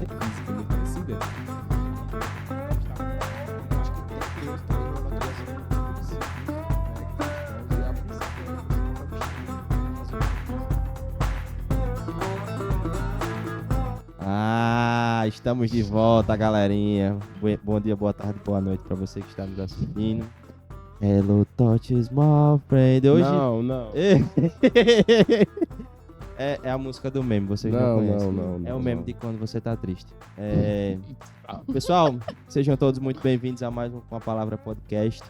física muito parecida. Acho que tem Deus também na natureza muito parecida, né? Então, e a princípio, Estamos de volta, galerinha. Bom dia, boa tarde, boa noite pra você que está nos assistindo. Hello, touch small friend. Hoje... Não. É a música do meme, vocês não conhecem. Não. É o meme de quando você tá triste. Pessoal, sejam todos muito bem-vindos a mais uma Palavra Podcast.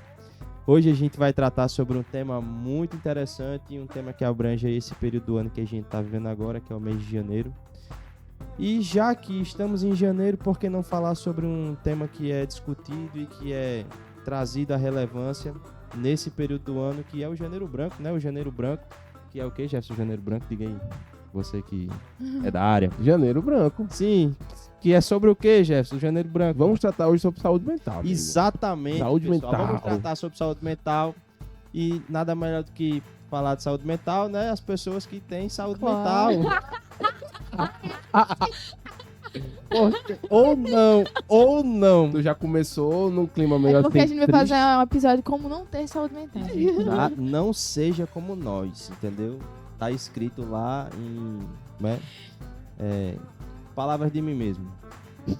Hoje a gente vai tratar sobre um tema muito interessante e um tema que abrange esse período do ano que a gente tá vivendo agora, que é o mês de janeiro. E já que estamos em janeiro, por que não falar sobre um tema que é discutido e que é trazido à relevância nesse período do ano, que é o Janeiro Branco, né? O Janeiro Branco, que é o que, Jefferson? Janeiro Branco, diga aí, você que é da área. Janeiro Branco. Sim, que é sobre o que, Jefferson? O Janeiro Branco. Vamos tratar hoje sobre saúde mental. Amigo. Exatamente, Saúde pessoal. mental. Vamos tratar sobre saúde mental e nada melhor do que falar de saúde mental, né? As pessoas que têm saúde mental. Ou não. Tu já começou num clima meio É porque assim, a gente vai fazer um episódio como não ter saúde mental. Tá? Não seja como nós, entendeu? Tá escrito lá em, né? Palavras de mim mesmo.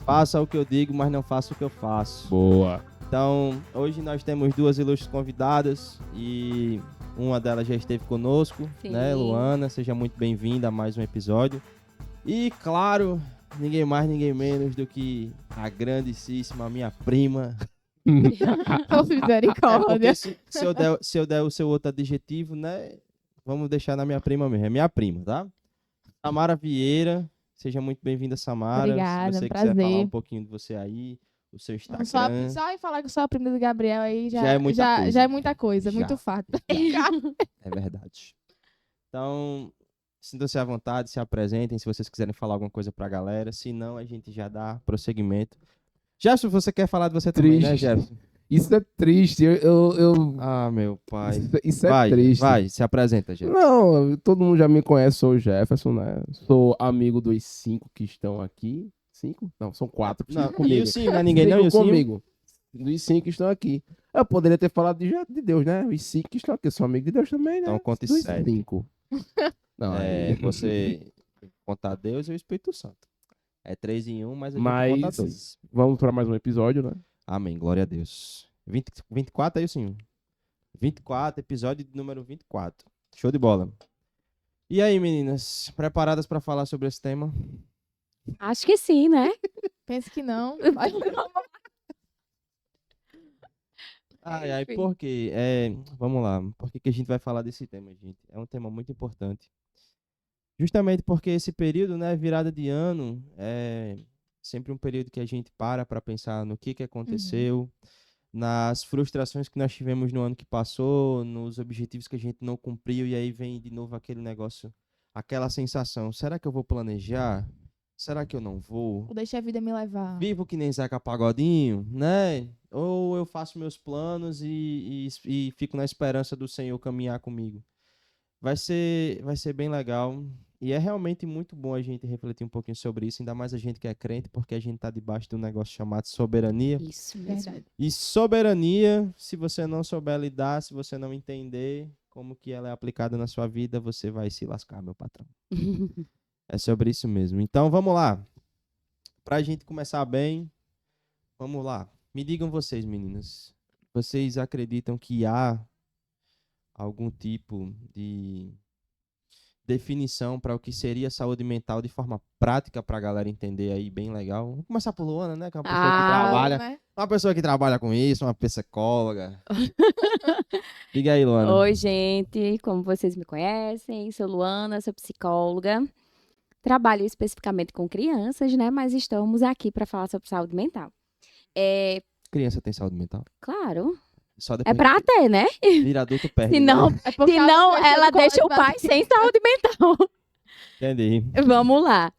Faça o que eu digo, mas não faça o que eu faço. Boa. Então, hoje nós temos duas ilustres convidadas e uma delas já esteve conosco, Sim. né, Luana? Seja muito bem-vinda a mais um episódio. E, claro, ninguém mais, ninguém menos do que a grandíssima minha prima. Oh, misericórdia. Se eu der o seu outro adjetivo, né, vamos deixar na minha prima mesmo. É minha prima, tá? Samara Vieira. Seja muito bem-vinda, Samara. Obrigada, Se você prazer. quiser falar um pouquinho de você aí, o seu Instagram. Só em falar que eu sou a prima do Gabriel aí Já é muita coisa. já é muita coisa, Já. muito fato. É verdade. Então, sintam-se à vontade, se apresentem, se vocês quiserem falar alguma coisa pra galera. Se não, a gente já dá prosseguimento. Jefferson, você quer falar de você também, né, Triste. Jefferson? Isso é triste. Ah, meu pai. Isso é triste. Vai, se apresenta, Jefferson. Não, todo mundo já me conhece, sou o Jefferson, né? Sou amigo dos 5 que estão aqui. 5? Não, são 4 que Não, estão comigo. e o sim, não é ninguém não, e o sim? comigo. Dos 5 que estão aqui. Eu poderia ter falado de Deus, né? Os 5 que estão aqui, eu sou amigo de Deus também, né? Então conte Dos 7. 5. Não, aí- Você contar Deus e o Espírito Santo. É 3 em 1, mas a gente Mas- conta 2. Vamos para mais um episódio, né? Amém, glória a Deus. 24 aí, sim. 24, episódio número 24. Show de bola. E aí, meninas, preparadas pra falar sobre esse tema? Acho que sim, né? Pensa que não. Ai, Enfim. por quê? Vamos lá. Por que a gente vai falar desse tema, gente? É um tema muito importante. Justamente porque esse período, né, virada de ano, é sempre um período que a gente para pensar no que aconteceu, nas frustrações que nós tivemos no ano que passou, nos objetivos que a gente não cumpriu, e aí vem de novo aquele negócio, aquela sensação, será que eu vou planejar? Será que eu não vou? Vou deixar a vida me levar. Vivo que nem Zeca Pagodinho, né? Ou eu faço meus planos e fico na esperança do Senhor caminhar comigo. Vai ser bem legal. E é realmente muito bom a gente refletir um pouquinho sobre isso, ainda mais a gente que é crente, porque a gente está debaixo de um negócio chamado soberania. Isso mesmo. Verdade. E soberania, se você não souber lidar, se você não entender como que ela é aplicada na sua vida, você vai se lascar, meu patrão. É sobre isso mesmo. Então, vamos lá. Pra gente começar bem, vamos lá. Me digam vocês, meninas. Vocês acreditam que há algum tipo de definição para o que seria saúde mental de forma prática pra galera entender aí, bem legal? Vamos começar por Luana, né? Que é uma pessoa que trabalha. Né? Uma pessoa que trabalha com isso, uma psicóloga. Diga aí, Luana. Oi, gente. Como vocês me conhecem, sou Luana, sou psicóloga. Trabalho especificamente com crianças, né? Mas estamos aqui para falar sobre saúde mental. Criança tem saúde mental? Claro. Só É depois pra ter, né? que vira adulto perde. Senão, Né? É porque senão cresceu ela no deixa o colégio pai sem saúde mental. Entendi. Vamos lá.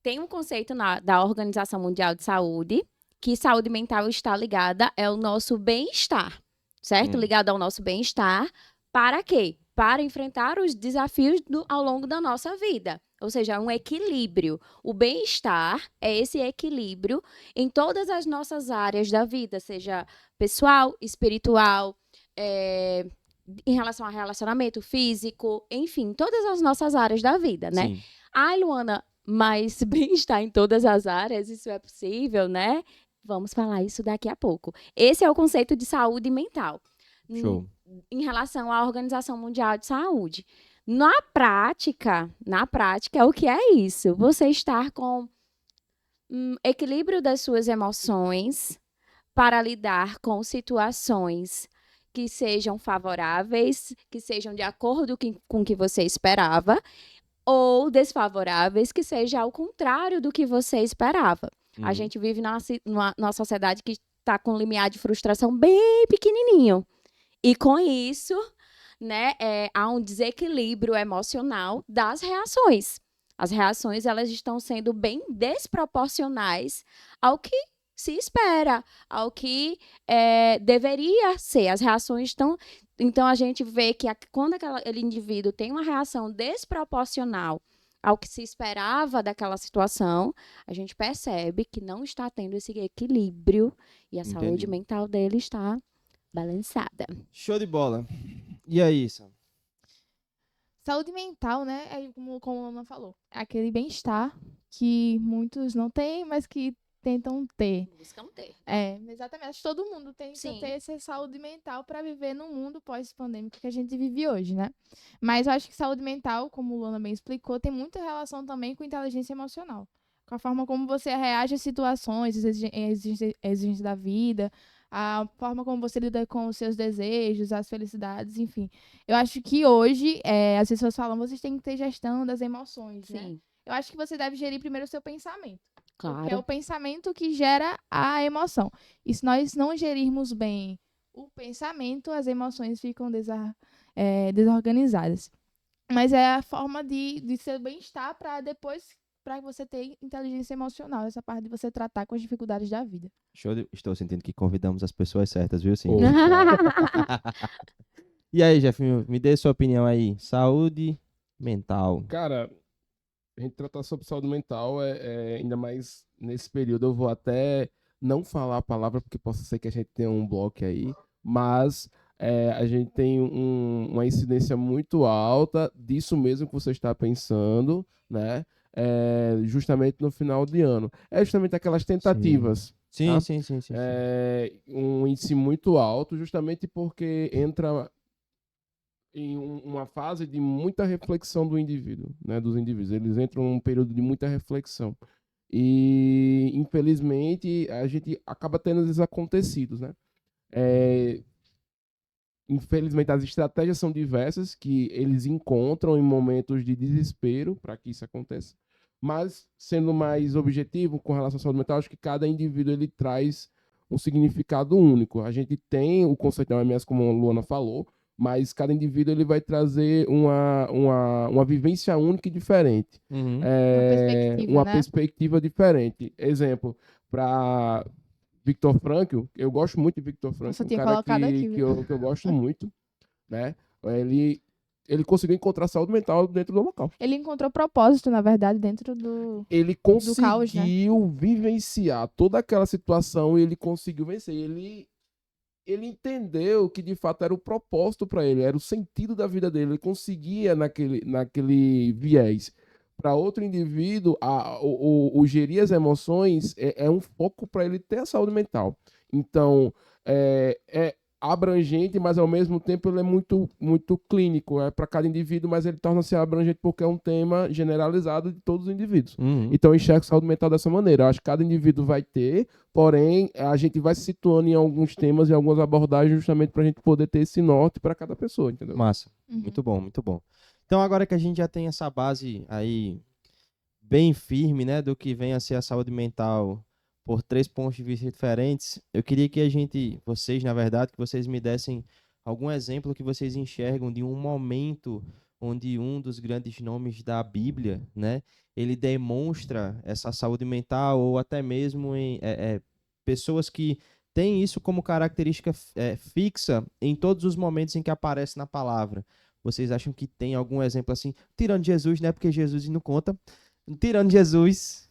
Tem um conceito da Organização Mundial de Saúde que saúde mental está ligada ao nosso bem-estar, certo? Ligado ao nosso bem-estar. Para quê? Para enfrentar os desafios ao longo da nossa vida. Ou seja, um equilíbrio. O bem-estar é esse equilíbrio em todas as nossas áreas da vida, seja pessoal, espiritual, em relação a relacionamento físico, enfim, todas as nossas áreas da vida, né? Sim. Ai, Luana, mas bem-estar em todas as áreas, isso é possível, né? Vamos falar isso daqui a pouco. Esse é o conceito de saúde mental. Show. Em relação à Organização Mundial de Saúde. Na prática, o que é isso? Você estar com equilíbrio das suas emoções para lidar com situações que sejam favoráveis, que sejam de acordo com o que você esperava, ou desfavoráveis, que seja ao contrário do que você esperava. A gente vive numa sociedade que está com um limiar de frustração bem pequenininho. E com isso, né, há um desequilíbrio emocional das reações. As reações, elas estão sendo bem desproporcionais ao que se espera, ao que deveria ser. As reações estão... Então, a gente vê que quando aquele indivíduo tem uma reação desproporcional ao que se esperava daquela situação, a gente percebe que não está tendo esse equilíbrio e a saúde mental dele está balançada. Show de bola. E aí, Sam? Saúde mental, né? É como a Ana falou. É aquele bem-estar que muitos não têm, mas que tentam ter. Buscam ter. Exatamente. Acho que todo mundo tenta Sim. ter essa saúde mental para viver no mundo pós-pandêmico que a gente vive hoje, né? Mas eu acho que saúde mental, como o Luana bem explicou, tem muita relação também com inteligência emocional. Com a forma como você reage às situações, às exigências da vida, a forma como você lida com os seus desejos, as felicidades, enfim. Eu acho que hoje, as pessoas falam, vocês têm que ter gestão das emoções, né? Sim, Eu acho que você deve gerir primeiro o seu pensamento. Porque é claro. o pensamento que gera a emoção. E se nós não gerirmos bem o pensamento, as emoções ficam desorganizadas. Mas é a forma de ser bem-estar para depois, para você ter inteligência emocional, essa parte de você tratar com as dificuldades da vida. Estou sentindo que convidamos as pessoas certas, viu, sim? Opa. E aí, Jeff, me dê sua opinião aí. Saúde mental. Cara, a gente tratar sobre saúde mental ainda mais nesse período. Eu vou até não falar a palavra, porque possa ser que a gente tenha um bloco aí, mas a gente tem uma incidência muito alta disso mesmo que você está pensando, né? Justamente no final de ano. É justamente aquelas tentativas. Sim, tá? sim. Um índice muito alto, justamente porque entra em uma fase de muita reflexão do indivíduo, né, dos indivíduos. Eles entram num período de muita reflexão. E, infelizmente, a gente acaba tendo esses acontecidos, né? Infelizmente, as estratégias são diversas que eles encontram em momentos de desespero para que isso aconteça. Mas, sendo mais objetivo com relação à saúde mental, acho que cada indivíduo ele traz um significado único. A gente tem o conceito da OMS, como a Luana falou, mas cada indivíduo ele vai trazer uma vivência única e diferente. Uhum. Uma Perspectiva, né? perspectiva diferente. Exemplo, para Viktor Frankl, eu gosto muito de Viktor Frankl, Nossa, eu um tinha cara colocado aqui, que viu? eu gosto muito, né? Ele conseguiu encontrar saúde mental dentro do local. Ele encontrou propósito, na verdade, dentro do... Ele caos, né? conseguiu vivenciar toda aquela situação e ele conseguiu vencer. Ele entendeu que de fato era o propósito para ele, era o sentido da vida dele. Ele conseguia naquele viés. Para outro indivíduo, o gerir as emoções é um foco para ele ter a saúde mental. Então, é abrangente, mas ao mesmo tempo ele é muito, muito clínico. É para cada indivíduo, mas ele torna-se abrangente porque é um tema generalizado de todos os indivíduos. Uhum. Então, eu enxergo saúde mental dessa maneira. Eu acho que cada indivíduo vai ter, porém, a gente vai se situando em alguns temas e algumas abordagens justamente para a gente poder ter esse norte para cada pessoa, entendeu? Massa. Uhum. Muito bom, muito bom. Então, agora que a gente já tem essa base aí bem firme, né, do que vem a ser a saúde mental por 3 pontos de vista diferentes, eu queria que vocês, na verdade, que vocês me dessem algum exemplo que vocês enxergam de um momento onde um dos grandes nomes da Bíblia, né, ele demonstra essa saúde mental, ou até mesmo em pessoas que têm isso como característica fixa em todos os momentos em que aparece na palavra. Vocês acham que tem algum exemplo assim? Tirando Jesus, né? Porque Jesus não conta. Tirando Jesus,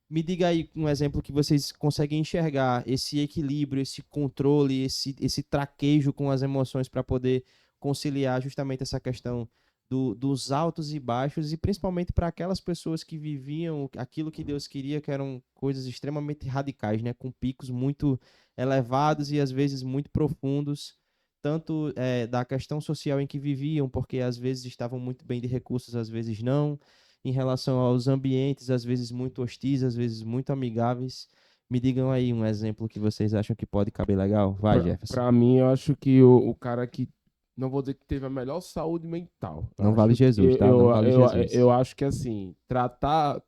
me diga aí um exemplo que vocês conseguem enxergar esse equilíbrio, esse controle, esse traquejo com as emoções para poder conciliar justamente essa questão dos altos e baixos, e principalmente para aquelas pessoas que viviam aquilo que Deus queria, que eram coisas extremamente radicais, né? Com picos muito elevados e às vezes muito profundos, tanto da questão social em que viviam, porque às vezes estavam muito bem de recursos, às vezes não, em relação aos ambientes, às vezes muito hostis, às vezes muito amigáveis. Me digam aí um exemplo que vocês acham que pode caber legal. Vai, Jefferson. Pra mim, eu acho que o cara que, não vou dizer que teve a melhor saúde mental. Não vale Jesus, tá? Não vale Jesus. Eu acho que, assim,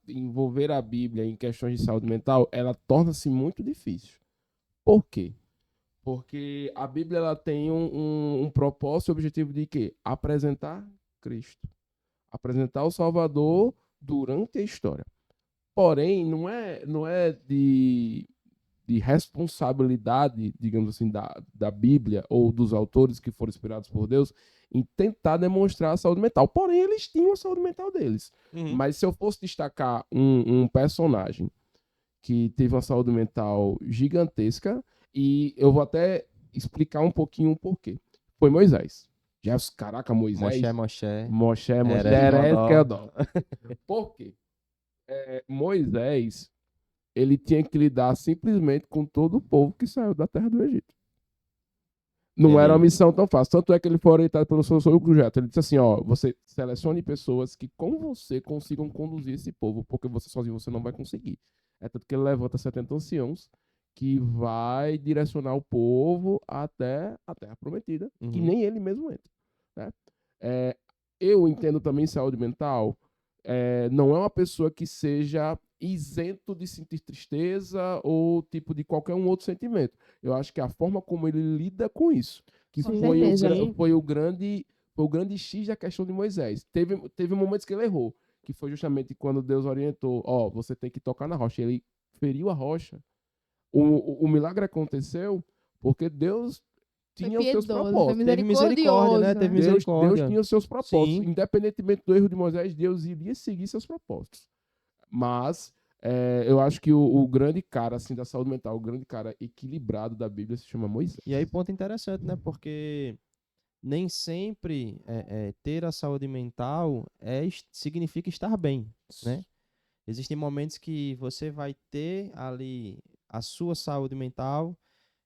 envolver a Bíblia em questões de saúde mental, ela torna-se muito difícil. Por quê? Porque a Bíblia, ela tem um propósito e objetivo de quê? Apresentar Cristo. Apresentar o Salvador durante a história. Porém, não é de responsabilidade, digamos assim, da Bíblia ou dos autores que foram inspirados por Deus em tentar demonstrar a saúde mental. Porém, eles tinham a saúde mental deles. Mas se eu fosse destacar um personagem que teve uma saúde mental gigantesca, e eu vou até explicar um pouquinho o porquê. Foi Moisés. Caraca, Moisés. Moshe. Por quê? Moisés, ele tinha que lidar simplesmente com todo o povo que saiu da terra do Egito. Não era uma missão tão fácil. Tanto é que ele foi orientado pelo seu projeto. Ele disse assim, você selecione pessoas que com você consigam conduzir esse povo, porque você sozinho você não vai conseguir. É tanto que ele levanta 70 anciãos que vai direcionar o povo até a terra prometida, que nem ele mesmo entra. Né? Eu entendo também saúde mental, não é uma pessoa que seja isento de sentir tristeza ou tipo de qualquer um outro sentimento. Eu acho que a forma como ele lida com isso, que foi o grande X da questão de Moisés. Teve momentos que ele errou, que foi justamente quando Deus orientou, você tem que tocar na rocha. Ele feriu a rocha. O milagre aconteceu porque Deus tinha os seus propósitos. Teve misericórdia, né? Teve misericórdia. Deus tinha os seus propósitos. Sim. Independentemente do erro de Moisés, Deus iria seguir seus propósitos. Mas eu acho que o grande cara assim, da saúde mental, o grande cara equilibrado da Bíblia se chama Moisés. E aí, ponto interessante, né? Porque nem sempre ter a saúde mental significa estar bem, né? Existem momentos que você vai ter ali a sua saúde mental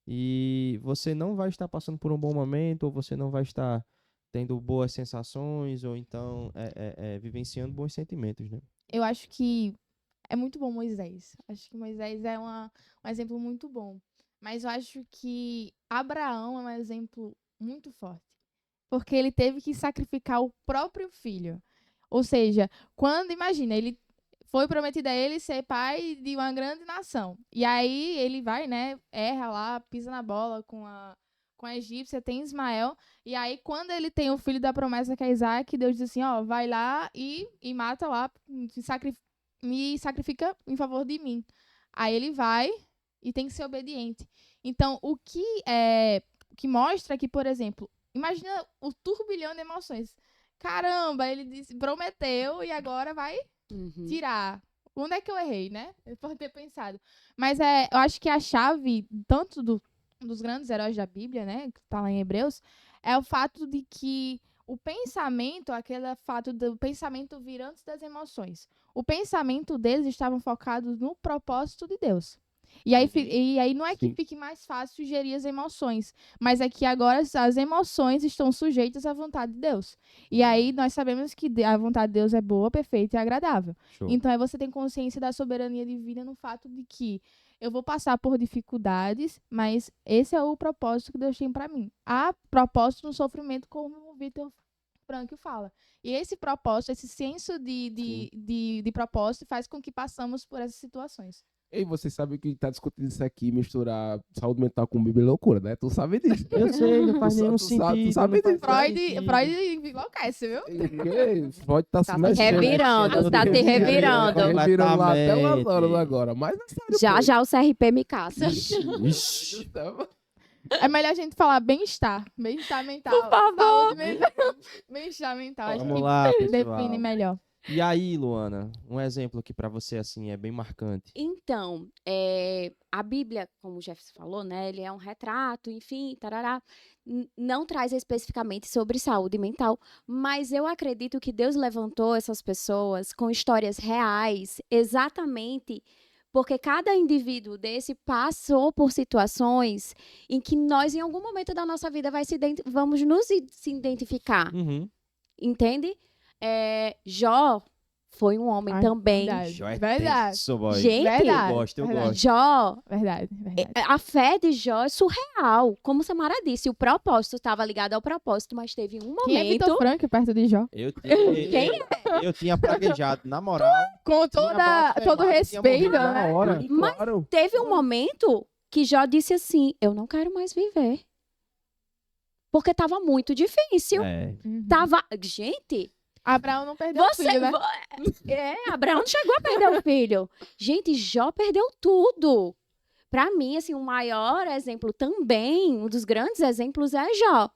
e você não vai estar passando por um bom momento, ou você não vai estar tendo boas sensações, ou então vivenciando bons sentimentos, né? Eu acho que é muito bom Moisés. Acho que Moisés é um exemplo muito bom. Mas eu acho que Abraão é um exemplo muito forte. Porque ele teve que sacrificar o próprio filho. Ou seja, imagina, ele foi prometido a ele ser pai de uma grande nação. E aí ele vai, né, erra lá, pisa na bola com a egípcia, tem Ismael. E aí quando ele tem o filho da promessa que é Isaac, Deus diz assim, vai lá e mata lá, me sacrifica em favor de mim. Aí ele vai e tem que ser obediente. Então, o que mostra que, por exemplo, imagina o turbilhão de emoções. Caramba, ele disse, prometeu e agora vai tirar. Onde é que eu errei, né? Eu posso ter pensado. Mas eu acho que a chave, tanto dos grandes heróis da Bíblia, né, que tá lá em Hebreus, é o fato de que o pensamento, aquele fato do pensamento vir antes das emoções. O pensamento deles estavam focados no propósito de Deus. E aí não é que fique mais fácil gerir as emoções, mas é que agora as emoções estão sujeitas à vontade de Deus. E aí nós sabemos que a vontade de Deus é boa, perfeita e agradável. Show. Então aí você tem consciência da soberania divina no fato de que eu vou passar por dificuldades, mas esse é o propósito que Deus tem para mim. Há propósito no sofrimento, como o Vitor Franco fala. E esse propósito, esse senso de propósito faz com que passamos por essas situações. E você sabe que tá discutindo isso aqui, misturar saúde mental com Bíblia é loucura, né? Tu sabe disso. Eu sei, não faz nenhum sentido. Tu sabe disso. Freud enlouquece, viu? Freud tá se Tá se mexendo. revirando, tá se revirando. Tá revirando lá até umas horas agora. Mas é sério, Já o CRP me caça. Ixi. É melhor a gente falar bem-estar. Bem-estar mental. Por favor. Saúde mental. Bem-estar mental. Acho Vamos que lá, define pessoal. melhor. E aí, Luana, um exemplo que pra você, assim, é bem marcante. Então, a Bíblia, como o Jefferson falou, né, ele é um retrato, enfim, tarará, não traz especificamente sobre saúde mental, mas eu acredito que Deus levantou essas pessoas com histórias reais, exatamente porque cada indivíduo desse passou por situações em que nós, em algum momento da nossa vida, vamos se identificar, Uhum. entende? Jó foi um homem Ai, também. verdade. Jó é Verdade. tenso, boy. Gente, Verdade. Eu gosto, eu verdade. gosto. Jó, Verdade. a fé de Jó é surreal. Como Samara disse, o propósito estava ligado ao propósito, mas teve um Quem é Vitor momento. Frank perto de Jó? Quem Eu tinha praguejado, na moral. Com Tinha blasfemado, todo tinha respeito, morrido na né? hora. E Mas- claro, Teve um momento que Jó disse assim: eu não quero mais viver. Porque estava muito difícil. É. Uhum. Tava. Gente, Abraão não perdeu o filho, né? Abraão não chegou a perder o filho. Gente, Jó perdeu tudo. Para mim, assim, o maior exemplo também, um dos grandes exemplos é Jó.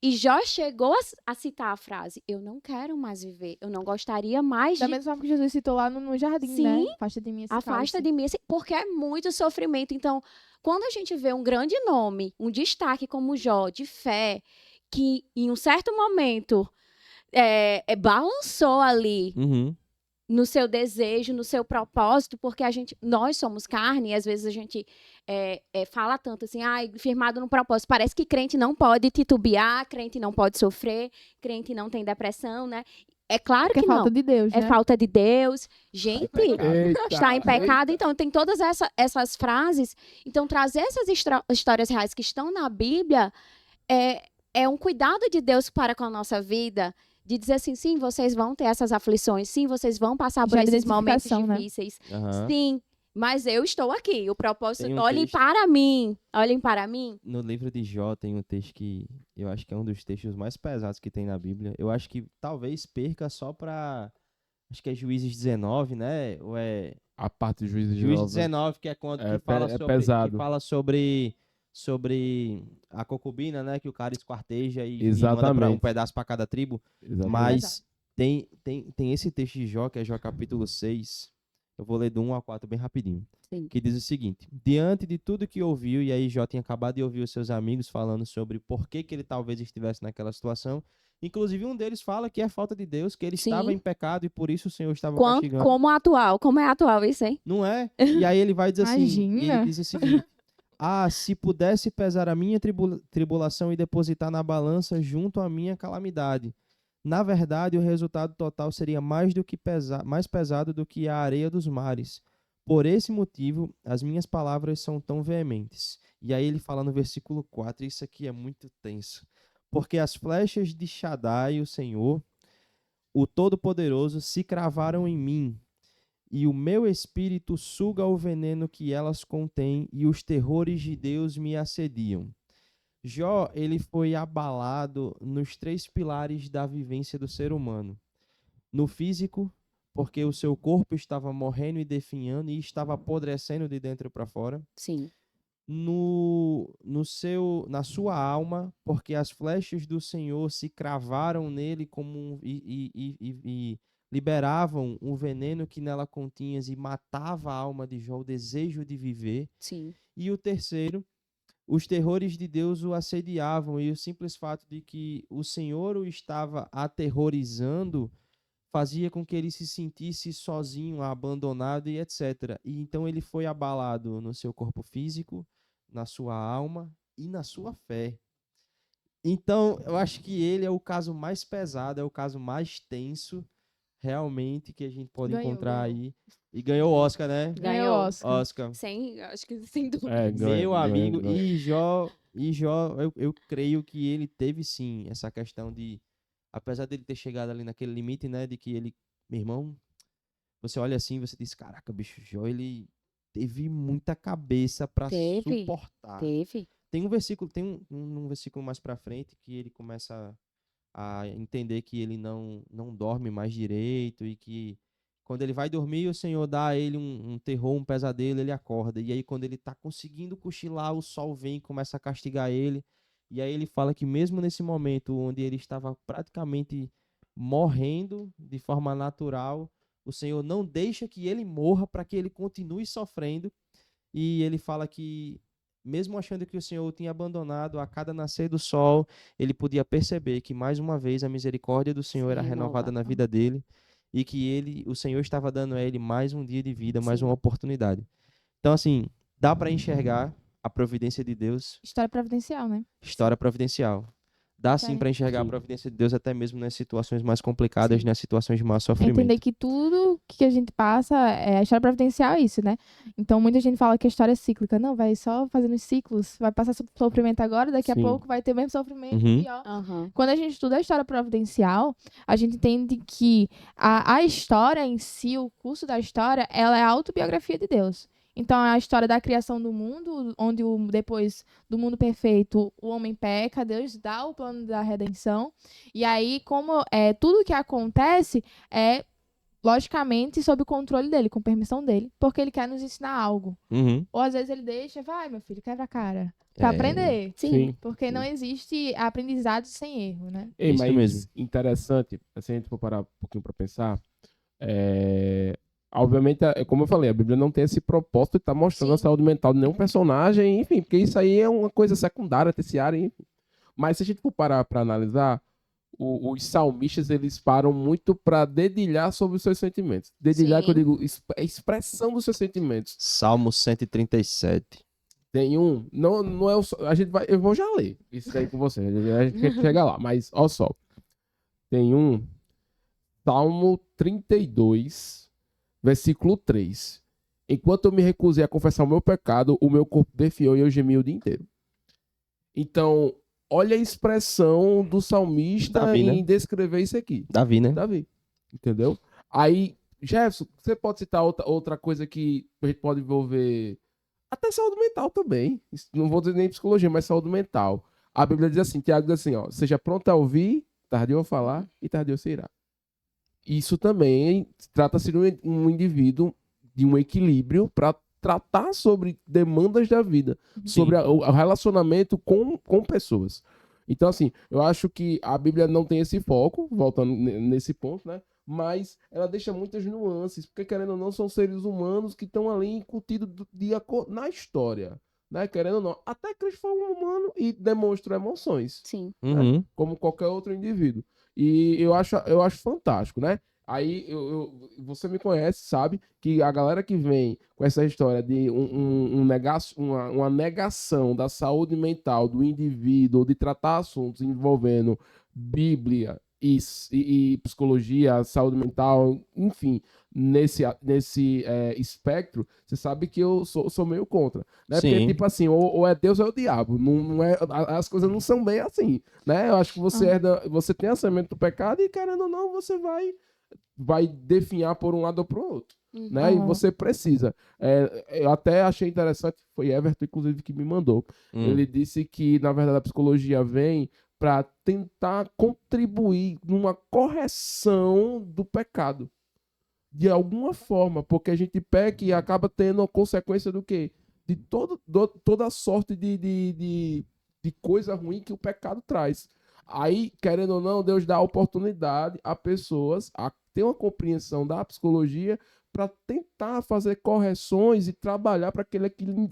E Jó chegou a citar a frase: eu não quero mais viver, eu não gostaria mais Da de. mesma forma que Jesus citou lá no jardim, Sim. né? Afasta de mim esse Afasta cálice. de mim, porque é muito sofrimento. Então, quando a gente vê um grande nome, um destaque como Jó, de fé, que em um certo momento balançou ali Uhum. no seu desejo, no seu propósito, porque nós somos carne, e às vezes a gente fala tanto assim, firmado no propósito. Parece que crente não pode titubear, crente não pode sofrer, crente não tem depressão, né? É claro Porque que é falta não. de Deus, É né? falta de Deus. Gente, eita, está em pecado. Então, tem todas essas frases. Então, trazer essas histórias reais que estão na Bíblia é um cuidado de Deus para com a nossa vida, de dizer assim, sim, vocês vão ter essas aflições, sim, vocês vão passar por Já de esses momentos identificação, né? difíceis. Aham. Sim, mas eu estou aqui. O propósito, Tem um olhem texto- para mim. Olhem para mim. No livro de Jó tem um texto que eu acho que é um dos textos mais pesados que tem na Bíblia. Eu acho que talvez perca só pra... Acho que é Juízes 19, né? Ou é... a parte do juiz de Juízes Nova. 19, que é quando É que fala pe- é sobre, pesado. que fala sobre a concubina, né? Que o cara esquarteja e manda um Exatamente. pedaço para cada tribo. Exatamente. Mas tem esse texto de Jó, que é Jó capítulo 6. Eu vou ler do 1 ao 4 bem rapidinho. Sim. Que diz o seguinte: diante de tudo que ouviu, e aí Jó tinha acabado de ouvir os seus amigos falando sobre por que ele talvez estivesse naquela situação. Inclusive, um deles fala que é falta de Deus, que ele Sim. estava em pecado e por isso o Senhor estava castigando. Como é atual isso, hein? Não é? E aí ele vai dizer assim, e Imagina. ele diz o seguinte: se pudesse pesar a minha tribulação e depositar na balança junto à minha calamidade. Na verdade, o resultado total seria mais pesado do que a areia dos mares. Por esse motivo, as minhas palavras são tão veementes. E aí ele fala no versículo 4, isso aqui é muito tenso. Porque as flechas de Shaddai, o Senhor, o Todo-Poderoso, se cravaram em mim, e o meu espírito suga o veneno que elas contêm, e os terrores de Deus me assediam. Jó, ele foi abalado nos 3 pilares da vivência do ser humano. No físico, porque o seu corpo estava morrendo e definhando e estava apodrecendo de dentro para fora. Sim. Na sua alma, porque as flechas do Senhor se cravaram nele e liberavam o veneno que nela continha e matava a alma de Jó, o desejo de viver. Sim. E o terceiro, os terrores de Deus o assediavam, e o simples fato de que o Senhor o estava aterrorizando fazia com que ele se sentisse sozinho, abandonado e etc. E então ele foi abalado no seu corpo físico, na sua alma e na sua fé. Então, eu acho que ele é o caso mais pesado, é o caso mais tenso, realmente, que a gente pode Ganhou, encontrar ganhou. aí. E ganhou o Oscar, né? Ganhou o Oscar. Oscar. Acho que sem dúvida. É, Meu amigo, ganha. e Jó, eu creio que ele teve sim essa questão de, apesar dele ter chegado ali naquele limite, né, de que ele, meu irmão, você olha assim, você diz, caraca, bicho, Jó, ele teve muita cabeça pra Teve. suportar. Teve. Tem um versículo, um versículo mais pra frente que ele começa a entender que ele não dorme mais direito e que Quando ele vai dormir, o Senhor dá a ele um terror, um pesadelo, ele acorda. E aí, quando ele está conseguindo cochilar, o sol vem e começa a castigar ele. E aí ele fala que mesmo nesse momento onde ele estava praticamente morrendo de forma natural, o Senhor não deixa que ele morra para que ele continue sofrendo. E ele fala que, mesmo achando que o Senhor o tinha abandonado, a cada nascer do sol, ele podia perceber que, mais uma vez, a misericórdia do Senhor era renovada na vida dele e que o Senhor estava dando a ele mais um dia de vida, mais uma oportunidade. Então, assim, dá para enxergar a providência de Deus. História providencial, né? História providencial. Dá sim para enxergar a providência de Deus até mesmo nas situações mais complicadas, nas situações de maior sofrimento. Entender que tudo que a gente passa, a história providencial é isso, né? Então, muita gente fala que a história é cíclica. Não, vai só fazendo os ciclos. Vai passar sofrimento agora, daqui a pouco vai ter o mesmo sofrimento pior. Quando a gente estuda a história providencial, a gente entende que a história em si, o curso da história, ela é a autobiografia de Deus. Então, é a história da criação do mundo, onde depois do mundo perfeito, o homem peca, Deus dá o plano da redenção. E aí, como tudo que acontece é, logicamente, sob o controle dele, com permissão dele, porque ele quer nos ensinar algo. Ou, às vezes, ele deixa, vai, meu filho, quebra a cara. Pra aprender. Sim. Porque não existe aprendizado sem erro, né? Isso mas mesmo. Interessante, se a gente for parar um pouquinho pra pensar, obviamente, como eu falei, a Bíblia não tem esse propósito de estar mostrando a saúde mental de nenhum personagem, enfim, porque isso aí é uma coisa secundária, terciária, enfim. Mas se a gente for parar para analisar, os salmistas, eles param muito para dedilhar sobre os seus sentimentos. Dedilhar, que eu digo, é a expressão dos seus sentimentos. Salmo 137. Tem não é o... eu vou já ler isso aí com você, a gente chega lá, mas olha só. Tem Salmo 32, versículo 3. Enquanto eu me recusei a confessar o meu pecado, o meu corpo defiou e eu gemi o dia inteiro. Então, olha a expressão do salmista Davi, em né? descrever isso aqui. Davi, né? Davi. Entendeu? Aí, Jefferson, você pode citar outra coisa que a gente pode envolver até saúde mental também. Não vou dizer nem psicologia, mas saúde mental. A Bíblia diz assim, Tiago diz assim, ó, seja pronto a ouvir, tardio a falar e tardio se irá. Isso também trata-se de um indivíduo de um equilíbrio para tratar sobre demandas da vida, sobre o relacionamento com pessoas. Então, assim, eu acho que a Bíblia não tem esse foco, voltando nesse ponto, né? Mas ela deixa muitas nuances, porque, querendo ou não, são seres humanos que estão ali incutidos na história, né? Querendo ou não. Até Cristo foi um humano e demonstrou emoções. Sim. Né? Como qualquer outro indivíduo. E eu acho fantástico, né? Aí você me conhece, sabe que a galera que vem com essa história de uma negação da saúde mental do indivíduo, de tratar assuntos envolvendo Bíblia e psicologia, saúde mental, enfim, nesse espectro, você sabe que eu sou meio contra, né? Sim. Porque, tipo assim, ou é Deus ou é o diabo, não é, as coisas não são bem assim, né? Eu acho que você tem a semente do pecado e, querendo ou não, você vai definhar por um lado ou pro outro, né? E você precisa. Eu até achei interessante, foi Everton, inclusive, que me mandou. Ele disse que, na verdade, a psicologia vem para tentar contribuir numa correção do pecado. De alguma forma, porque a gente peca e acaba tendo a consequência do quê? De toda a sorte de coisa ruim que o pecado traz. Aí, querendo ou não, Deus dá a oportunidade a pessoas a ter uma compreensão da psicologia para tentar fazer correções e trabalhar para que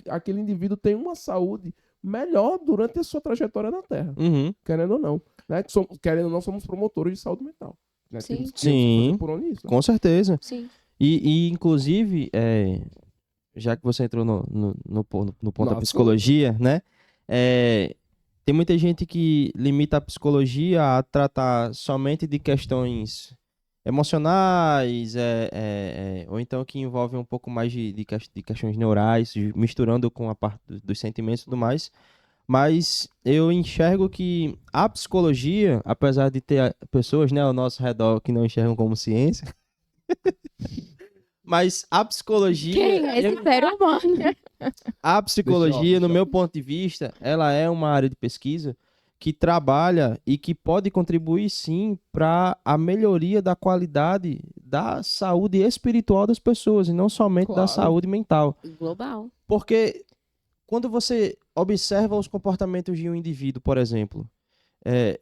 aquele indivíduo tenha uma saúde melhor durante a sua trajetória na Terra. Querendo ou não. Né? Querendo ou não, somos promotores de saúde mental. Né? Sim. Temos que fazer por onde isso, né? Com certeza. Sim. E inclusive, já que você entrou no ponto da Nossa. psicologia, né? Tem muita gente que limita a psicologia a tratar somente de questões emocionais, ou então que envolvem um pouco mais de questões neurais, misturando com a parte dos sentimentos e tudo mais. Mas eu enxergo que a psicologia, apesar de ter pessoas, né, ao nosso redor que não enxergam como ciência, mas a psicologia... Quem é esse ser humano? A psicologia, no meu ponto de vista, ela é uma área de pesquisa que trabalha e que pode contribuir, sim, para a melhoria da qualidade da saúde espiritual das pessoas e não somente da Claro. saúde mental. Global. Porque quando você observa os comportamentos de um indivíduo, por exemplo,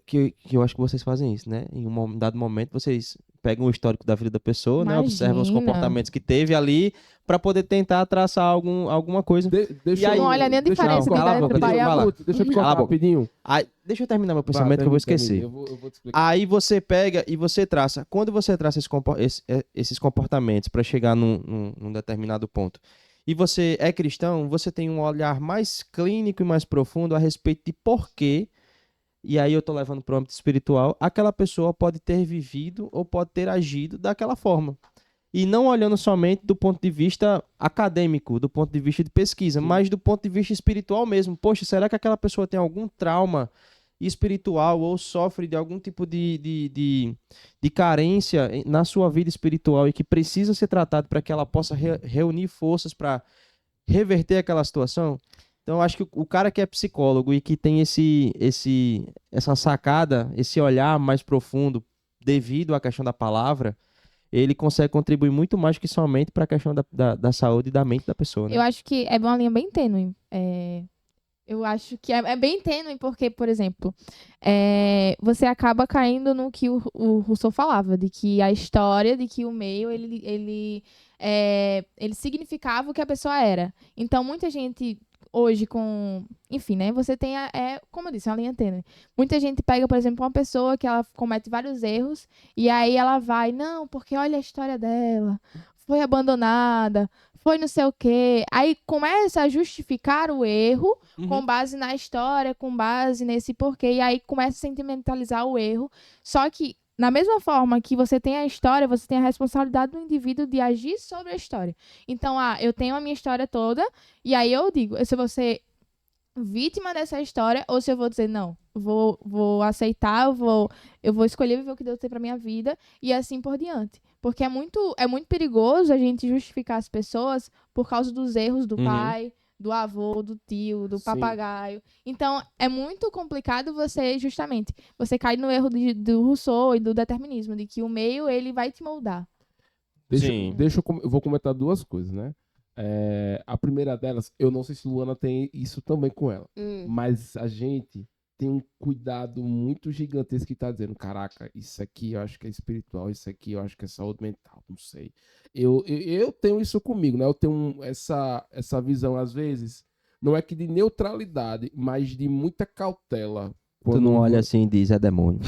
que eu acho que vocês fazem isso, né? Em um dado momento, vocês pegam o histórico da vida da pessoa, né? Observam os Imagina. comportamentos que teve ali para poder tentar traçar alguma coisa. Deixa E aí- Não olha nem a deixa eu diferença cala a de boca, entre pai e deixa eu falar. avô. Deixa eu te Cala a contar boca. rapidinho. Aí, deixa eu terminar meu pensamento que eu vou esquecer. Eu vou te explicar. Aí você pega e você traça. Quando você traça esses comportamentos para chegar num determinado ponto, e você é cristão, você tem um olhar mais clínico e mais profundo a respeito de por quê, e aí eu tô levando para o âmbito espiritual, aquela pessoa pode ter vivido ou pode ter agido daquela forma. E não olhando somente do ponto de vista acadêmico, do ponto de vista de pesquisa, mas do ponto de vista espiritual mesmo. Poxa, será que aquela pessoa tem algum trauma espiritual ou sofre de algum tipo de carência na sua vida espiritual e que precisa ser tratado para que ela possa reunir forças para reverter aquela situação? Então, eu acho que o cara que é psicólogo e que tem essa sacada, esse olhar mais profundo devido à questão da palavra, ele consegue contribuir muito mais que somente para a questão da saúde e da mente da pessoa, né? Eu acho que é uma linha bem tênue. Eu acho que é bem tênue porque, por exemplo, você acaba caindo no que o Rousseau falava, de que a história, de que o meio, ele significava o que a pessoa era. Então, muita gente hoje enfim, né? Você tem, como eu disse, uma linha tênue. Muita gente pega, por exemplo, uma pessoa que ela comete vários erros e aí ela vai, não, porque olha a história dela, foi abandonada, foi não sei o quê. Aí começa a justificar o erro com base na história, com base nesse porquê. E aí começa a sentimentalizar o erro. Só que, na mesma forma que você tem a história, você tem a responsabilidade do indivíduo de agir sobre a história. Então, eu tenho a minha história toda, e aí eu digo, se eu vou ser vítima dessa história, ou se eu vou dizer, não, vou aceitar, eu vou escolher viver o que Deus tem pra minha vida, e assim por diante. Porque é muito perigoso a gente justificar as pessoas por causa dos erros do pai, do avô, do tio, do Sim. papagaio. Então, é muito complicado você cair no erro do Rousseau e do determinismo, de que o meio, ele vai te moldar. Sim. Eu vou comentar duas coisas, né? A primeira delas, eu não sei se Luana tem isso também com ela, mas a gente tem um cuidado muito gigantesco que tá dizendo, caraca, isso aqui eu acho que é espiritual, isso aqui eu acho que é saúde mental, não sei. Eu tenho isso comigo, né? Eu tenho essa visão, às vezes, não é que de neutralidade, mas de muita cautela. Tu não olha assim e diz, é demônio.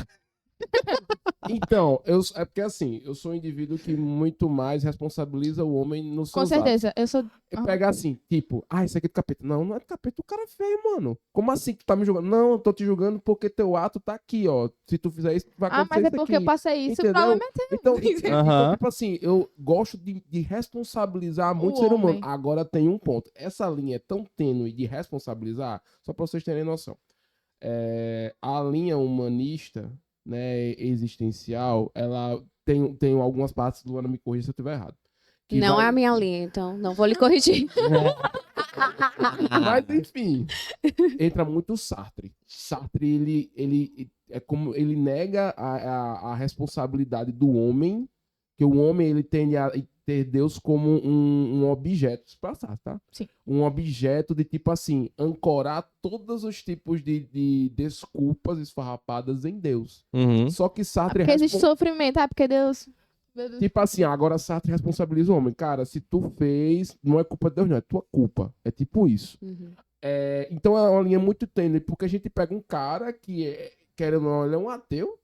Então, é porque assim, eu sou um indivíduo que muito mais responsabiliza o homem nos Com seus atos. certeza, eu sou... Eu pegar assim, tipo, isso aqui é do capeta. Não, não é do capeta, o cara é feio, mano. Como assim que tu tá me julgando? Não, eu tô te julgando porque teu ato tá aqui, ó. Se tu fizer isso, vai acontecer mas é isso porque aqui. eu passei isso, o Entendeu? problema é teu. Então, Aham. tipo assim, eu gosto de responsabilizar muito O ser humano. homem. Agora tem um ponto. Essa linha é tão tênue de responsabilizar, só pra vocês terem noção. A linha humanista, né, existencial, ela tem algumas partes, Luana me corrija se eu estiver errado. que Não vai- é a minha linha, então não vou lhe corrigir. Mas enfim, entra muito o Sartre. Sartre, ele é como ele nega a responsabilidade do homem, que o homem ele tende a ter Deus como um objeto, para Sartre, tá? Sim. Um objeto de tipo assim, ancorar todos os tipos de desculpas esfarrapadas em Deus. Uhum. Só que Sartre Porque existe sofrimento, porque Deus... Meu Deus. tipo assim, agora Sartre responsabiliza o homem. Cara, se tu fez, não é culpa de Deus, não, é tua culpa. É tipo isso. Uhum. Então é uma linha muito tênue, porque a gente pega um cara que, querendo ou não, ele é um ateu,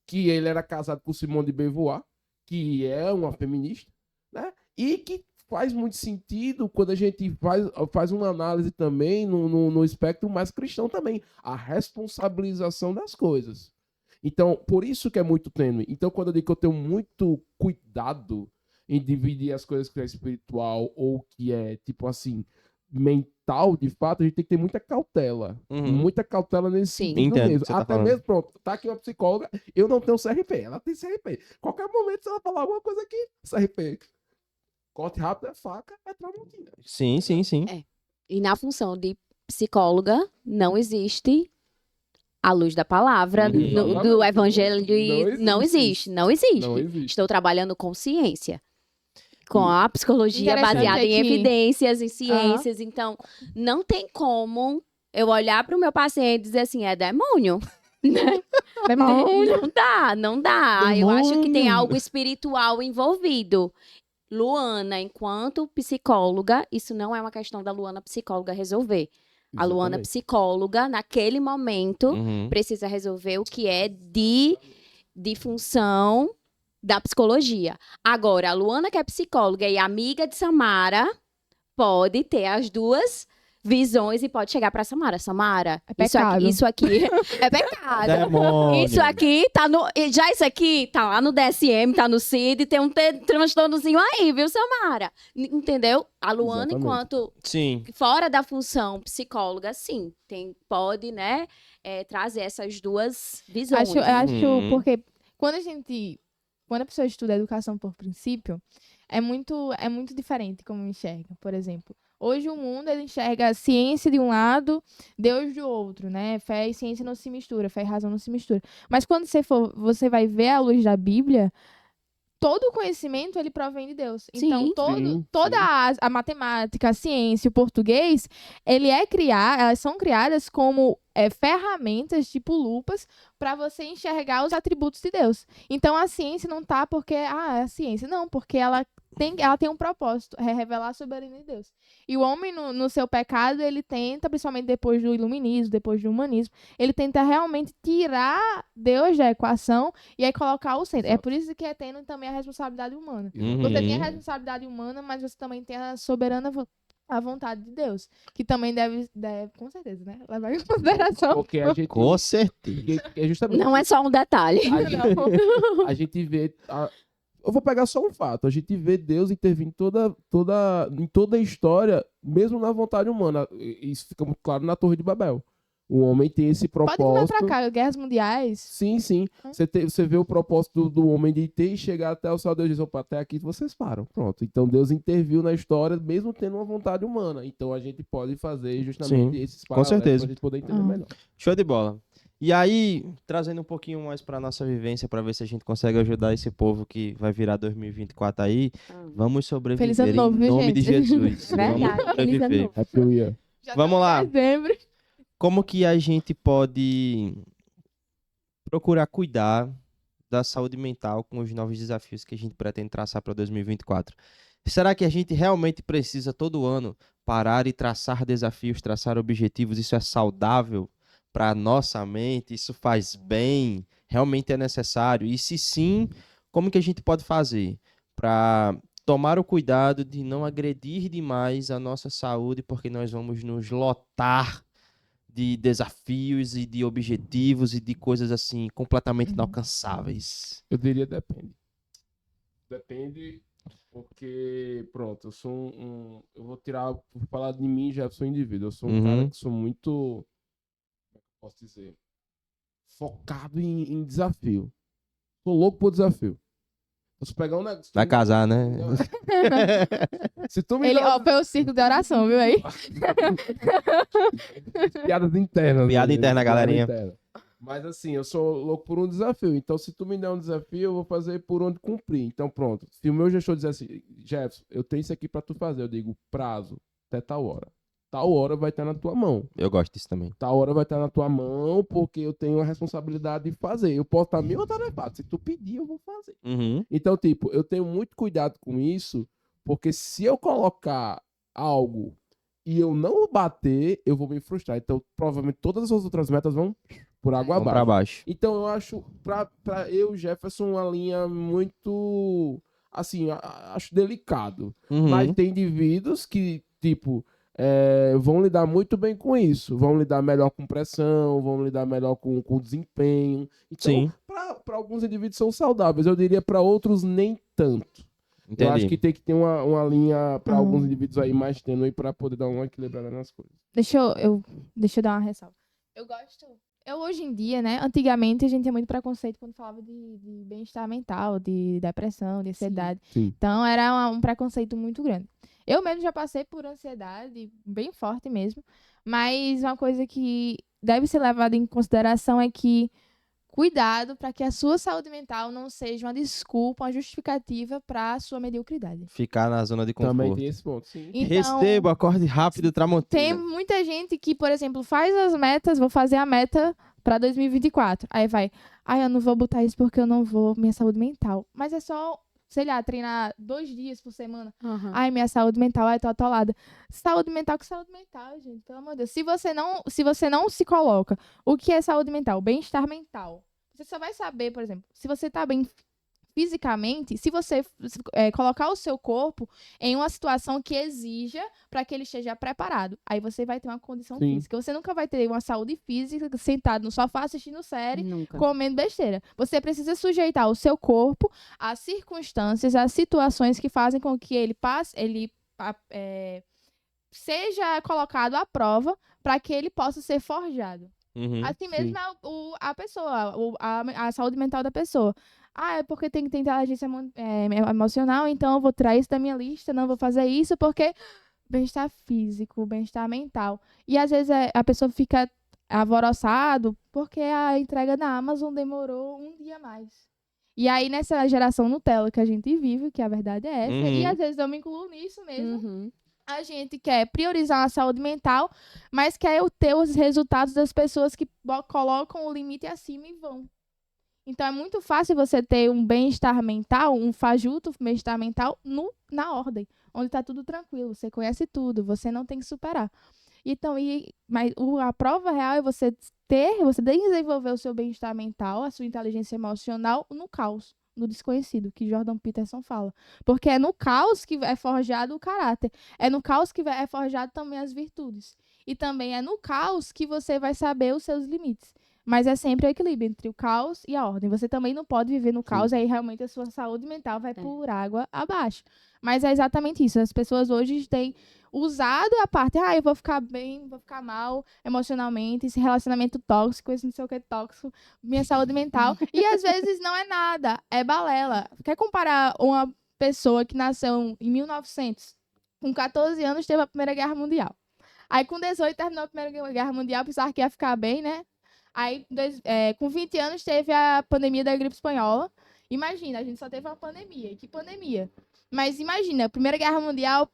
que ele era casado com Simone de Beauvoir, que é uma feminista, né? E que faz muito sentido quando a gente faz uma análise também no espectro mais cristão também. A responsabilização das coisas. Então, por isso que é muito tênue. Então, quando eu digo que eu tenho muito cuidado em dividir as coisas que é espiritual ou que é, tipo assim, mental, de fato, a gente tem que ter muita cautela. Uhum. Muita cautela nesse Sim. sentido Entendo o que mesmo. você tá Até falando. mesmo, pronto, tá aqui uma psicóloga, eu não tenho CRP, ela tem CRP. Qualquer momento, se ela falar alguma coisa aqui, CRP. Corte rápido é faca, é tramontina. Sim, sim, sim. E na função de psicóloga, não existe À luz da palavra, do Exatamente. evangelho, não existe. Não existe. Estou trabalhando com ciência. Com a psicologia Interessante baseada em aqui. evidências, em ciências. Então, não tem como eu olhar para o meu paciente e dizer assim, é demônio. Não dá. Eu acho que tem Demônio. algo espiritual envolvido. Luana, enquanto psicóloga, isso não é uma questão da Luana psicóloga resolver. A Luana Exatamente. psicóloga, naquele momento, Uhum. precisa resolver o que é de função da psicologia. Agora, a Luana, que é psicóloga e amiga de Samara, pode ter as duas visões e pode chegar pra Samara. Samara, É isso aqui, pecado. isso aqui é pecado. Demônio. Isso aqui tá no. Já isso aqui tá lá no DSM, tá no CID, tem um transtornozinho aí, viu, Samara? Entendeu? A Luana, Exatamente. enquanto Sim. fora da função psicóloga, sim, pode, né, trazer essas duas visões. Eu acho Uhum. porque quando a pessoa estuda educação por princípio, é muito diferente como enxerga. Por exemplo, hoje o mundo ele enxerga a ciência de um lado, Deus do outro, né? Fé e ciência não se misturam, fé e razão não se misturam. Mas quando você vai ver à luz da Bíblia, todo o conhecimento ele provém de Deus. Então, Sim. toda a matemática, a ciência, o português, elas são criadas como ferramentas, tipo lupas, para você enxergar os atributos de Deus. Então, a ciência não tá porque, é a ciência. Não, porque ela tem um propósito, é revelar a soberania de Deus. E o homem, no seu pecado, ele tenta, principalmente depois do iluminismo, depois do humanismo, ele tenta realmente tirar Deus da equação e aí colocar o centro. É Exato. por isso que é tendo também a responsabilidade humana. Uhum. Você tem a responsabilidade humana, mas você também tem a soberana a vontade de Deus. Que também deve com certeza, né? Levar em consideração. Porque a gente. Com certeza. porque é justamente. Não é só um detalhe. A gente vê. Eu vou pegar só um fato. A gente vê Deus intervir em toda a história, mesmo na vontade humana. Isso fica muito claro na Torre de Babel. O homem tem esse Pode vir propósito. pra cá, guerras mundiais. Sim, sim. Você vê o propósito do homem de ter e chegar até o céu. Deus diz: opa, até aqui vocês param. Pronto. Então Deus interviu na história, mesmo tendo uma vontade humana. Então a gente pode fazer justamente Sim, esses com paralelos certeza. pra gente poder entender melhor. Show de bola. E aí, trazendo um pouquinho mais para nossa vivência, para ver se a gente consegue ajudar esse povo que vai virar 2024 aí, vamos sobreviver Feliz ano novo, em viu, nome de gente? Jesus. Verdade, Vamos feliz ano sobreviver. novo. Happy New Year. Já Vamos lá. em dezembro. Como que a gente pode procurar cuidar da saúde mental com os novos desafios que a gente pretende traçar para 2024? Será que a gente realmente precisa todo ano parar e traçar desafios, traçar objetivos? Isso é saudável para a nossa mente? Isso faz bem? Realmente é necessário? E se sim, como que a gente pode fazer para tomar o cuidado de não agredir demais a nossa saúde, porque nós vamos nos lotar de desafios e de objetivos e de coisas assim completamente inalcançáveis? Eu diria depende. Depende porque, pronto, eu sou eu vou falar de mim, já sou indivíduo. Eu sou um cara que sou muito, como é que eu posso dizer, focado em desafio. Sou louco por desafio. Se pegar um negócio... Vai casar, né? Se tu me Ele, dá ó, foi o círculo de oração, viu aí? piadas internas. Piada né? interna, galerinha. interna. Mas assim, eu sou louco por um desafio. Então, se tu me der um desafio, eu vou fazer por onde cumprir. Então, pronto. Se o meu gestor dizer assim, Jefferson, eu tenho isso aqui pra tu fazer, eu digo, prazo, até tal hora. Tal hora vai estar na tua mão. Eu gosto disso também. Tal hora vai estar na tua mão, porque eu tenho a responsabilidade de fazer. Eu posso estar meio tarefado. Se tu pedir, eu vou fazer. Uhum. Então, tipo, eu tenho muito cuidado com isso, porque se eu colocar algo e eu não bater, eu vou me frustrar. Então, provavelmente todas as outras metas vão por água Vamos pra abaixo. baixo. Então, eu acho, pra eu, Jefferson, uma linha muito, assim, acho delicado. Uhum. Mas tem indivíduos que, tipo, vão lidar muito bem com isso. Vão lidar melhor com pressão, vão lidar melhor com desempenho. Então, Sim. para alguns indivíduos são saudáveis. Eu diria para outros nem tanto. Entendi. Eu acho que tem que ter uma linha para alguns indivíduos aí mais tênue para poder dar uma equilibrada nas coisas. Deixa eu dar uma ressalva. Eu hoje em dia, né? Antigamente a gente tinha muito preconceito quando falava de bem-estar mental, de depressão, de ansiedade. Sim. Então era um preconceito muito grande. Eu mesmo já passei por ansiedade, bem forte mesmo. Mas uma coisa que deve ser levado em consideração é que cuidado para que a sua saúde mental não seja uma desculpa, uma justificativa para a sua mediocridade. Ficar na zona de conforto. Também tem esse ponto, sim. Então, Receba, acorde rápido, Tramontina. tem muita gente que, por exemplo, faz as metas, vou fazer a meta para 2024. Aí vai, eu não vou botar isso porque eu não vou, minha saúde mental. Mas é só, sei lá, treinar 2 dias por semana. Uhum. Minha saúde mental, tô atolada. Saúde mental, que saúde mental, gente? Pelo amor de Deus. Se você não se coloca, o que é saúde mental? Bem-estar mental. Você só vai saber, por exemplo, se você tá bem fisicamente, se você colocar o seu corpo em uma situação que exija para que ele esteja preparado. Aí você vai ter uma condição Sim. física. Você nunca vai ter uma saúde física sentado no sofá assistindo série, Nunca. comendo besteira. Você precisa sujeitar o seu corpo às circunstâncias, às situações que fazem com que ele seja colocado à prova para que ele possa ser forjado. Uhum. Assim mesmo é a pessoa, a saúde mental da pessoa. É porque tem que ter inteligência emocional, então eu vou tirar isso da minha lista, não vou fazer isso porque bem-estar físico, bem-estar mental. E às vezes a pessoa fica alvoroçado porque a entrega na Amazon demorou 1 dia a mais. E aí nessa geração Nutella que a gente vive, que a verdade é essa, e às vezes eu me incluo nisso mesmo. Uhum. A gente quer priorizar a saúde mental, mas quer ter os resultados das pessoas que colocam o limite acima e vão. Então, é muito fácil você ter um bem-estar mental, um fajuto bem-estar mental na ordem, onde está tudo tranquilo, você conhece tudo, você não tem que superar. Então, mas a prova real é você desenvolver o seu bem-estar mental, a sua inteligência emocional no caos, no desconhecido, que Jordan Peterson fala. Porque é no caos que é forjado o caráter. É no caos que é forjado também as virtudes. E também é no caos que você vai saber os seus limites. Mas é sempre o equilíbrio entre o caos e a ordem. Você também não pode viver no caos, aí realmente a sua saúde mental vai por água abaixo. Mas é exatamente isso. As pessoas hoje têm usado a parte, eu vou ficar bem, vou ficar mal emocionalmente, esse relacionamento tóxico, esse não sei o que tóxico, minha saúde mental. E às vezes não é nada, é balela. Quer comparar uma pessoa que nasceu em 1900, com 14 anos teve a Primeira Guerra Mundial. Aí com 18 terminou a Primeira Guerra Mundial, pensava que ia ficar bem, né? Aí com 20 anos teve a pandemia da gripe espanhola. Imagina, a gente só teve uma pandemia. Que pandemia? Mas imagina, Primeira Guerra Mundial,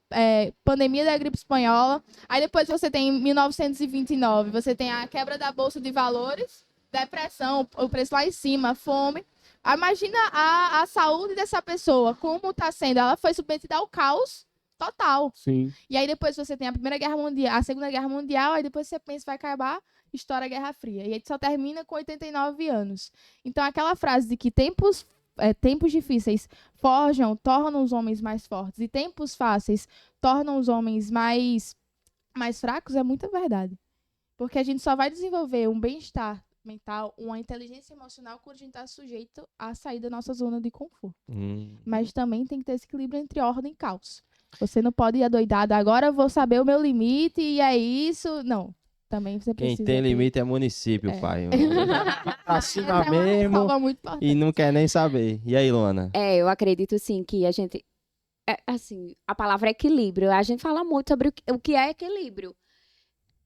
pandemia da gripe espanhola. Aí depois você tem 1929, você tem a quebra da Bolsa de Valores, depressão, o preço lá em cima, fome. Imagina a saúde dessa pessoa, como está sendo. Ela foi submetida ao caos total. Sim. E aí depois você tem a Primeira Guerra Mundial, a Segunda Guerra Mundial, aí depois você pensa que vai acabar, estoura a Guerra Fria. E aí só termina com 89 anos. Então aquela frase de que tempos difíceis tornam os homens mais fortes e tempos fáceis tornam os homens mais fracos é muita verdade. Porque a gente só vai desenvolver um bem-estar mental, uma inteligência emocional quando a gente está sujeito a sair da nossa zona de conforto. Mas também tem que ter esse equilíbrio entre ordem e caos. Você não pode ir adoidado, agora eu vou saber o meu limite e é isso. Não. Também você precisa. Quem tem limite é município, pai. Acima Essa é uma mesmo prova muito importante. e não quer nem saber. E aí, Luana? Eu acredito sim que a gente. Assim, a palavra é equilíbrio. A gente fala muito sobre o que é equilíbrio.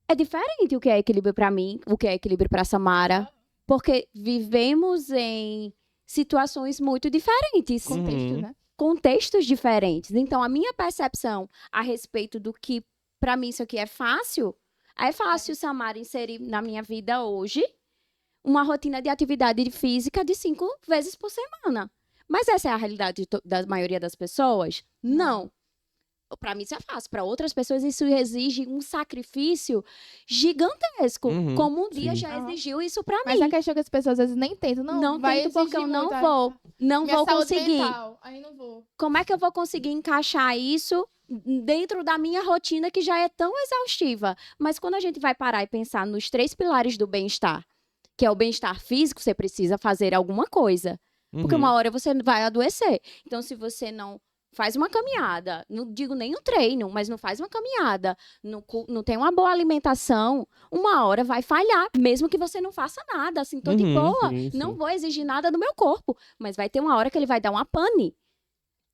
É diferente o que é equilíbrio para mim, o que é equilíbrio para Samara, porque vivemos em situações muito diferentes. Contexto, né? Contextos diferentes. Então, a minha percepção a respeito do que, para mim, isso aqui é fácil Samara inserir na minha vida hoje uma rotina de atividade física de 5 vezes por semana. Mas essa é a realidade da maioria das pessoas? Não. Para mim isso é fácil. Para outras pessoas isso exige um sacrifício gigantesco. Como um dia já exigiu isso para mim. Mas a questão é que as pessoas às vezes nem tentam. Não vai tento porque eu não muito, vou. Não minha vou saúde conseguir. mental, aí não vou. Como é que eu vou conseguir encaixar isso dentro da minha rotina que já é tão exaustiva? Mas quando a gente vai parar e pensar nos 3 pilares do bem-estar, que é o bem-estar físico, você precisa fazer alguma coisa. Porque uma hora você vai adoecer. Então, se você não faz uma caminhada, não digo nem um treino, mas não faz uma caminhada, não tem uma boa alimentação, uma hora vai falhar, mesmo que você não faça nada, assim, tô de boa, não vou exigir nada do meu corpo, mas vai ter uma hora que ele vai dar uma pane.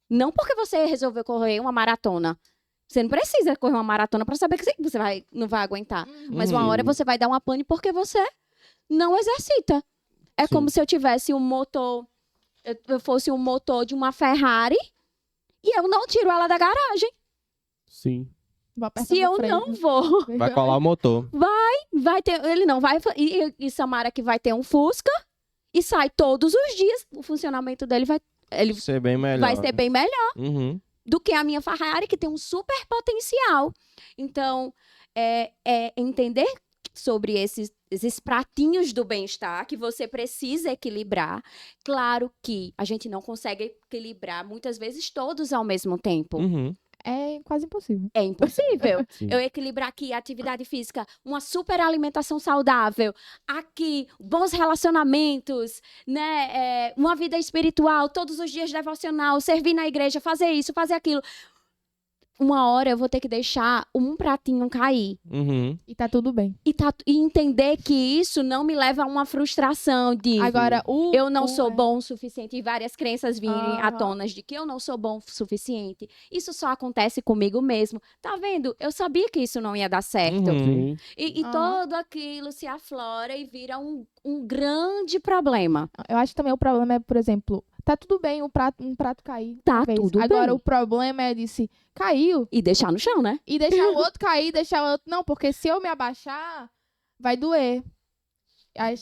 Não porque você resolveu correr uma maratona, Você não precisa correr uma maratona para saber que você não vai aguentar. Mas uma hora você vai dar uma pane porque você não exercita. É Sim. como se eu tivesse um motor, eu fosse um motor de uma Ferrari e eu não tiro ela da garagem. Sim. Vou apertar Se no eu freio. não vou, Vai colar o motor. vai ter, ele não vai, e Samara que vai ter um Fusca e sai todos os dias, o funcionamento dele vai Ser bem melhor. vai ser bem melhor Uhum. do que a minha Ferrari, que tem um super potencial. Então, é entender sobre esses pratinhos do bem-estar que você precisa equilibrar. Claro que a gente não consegue equilibrar muitas vezes todos ao mesmo tempo. Uhum. É quase impossível. É impossível. Sim. Eu equilibrar aqui atividade física, uma super alimentação saudável, aqui bons relacionamentos, né? Uma vida espiritual, todos os dias devocional, servir na igreja, fazer isso, fazer aquilo. Uma hora eu vou ter que deixar um pratinho cair. Uhum. E tá tudo bem. E entender que isso não me leva a uma frustração de Agora, eu não sou bom o suficiente e várias crenças virem à Aham. tona de que eu não sou bom o suficiente. Isso só acontece comigo mesmo. Tá vendo? Eu sabia que isso não ia dar certo. Uhum. Sim. E Aham. tudo aquilo se aflora e vira um grande problema. Eu acho que também o problema é, por exemplo, tá tudo bem um prato cair. Tá uma vez. tudo Agora, bem. o problema é de se caiu E deixar no chão, né? e deixar o outro cair, deixar o outro... Não, porque se eu me abaixar, vai doer.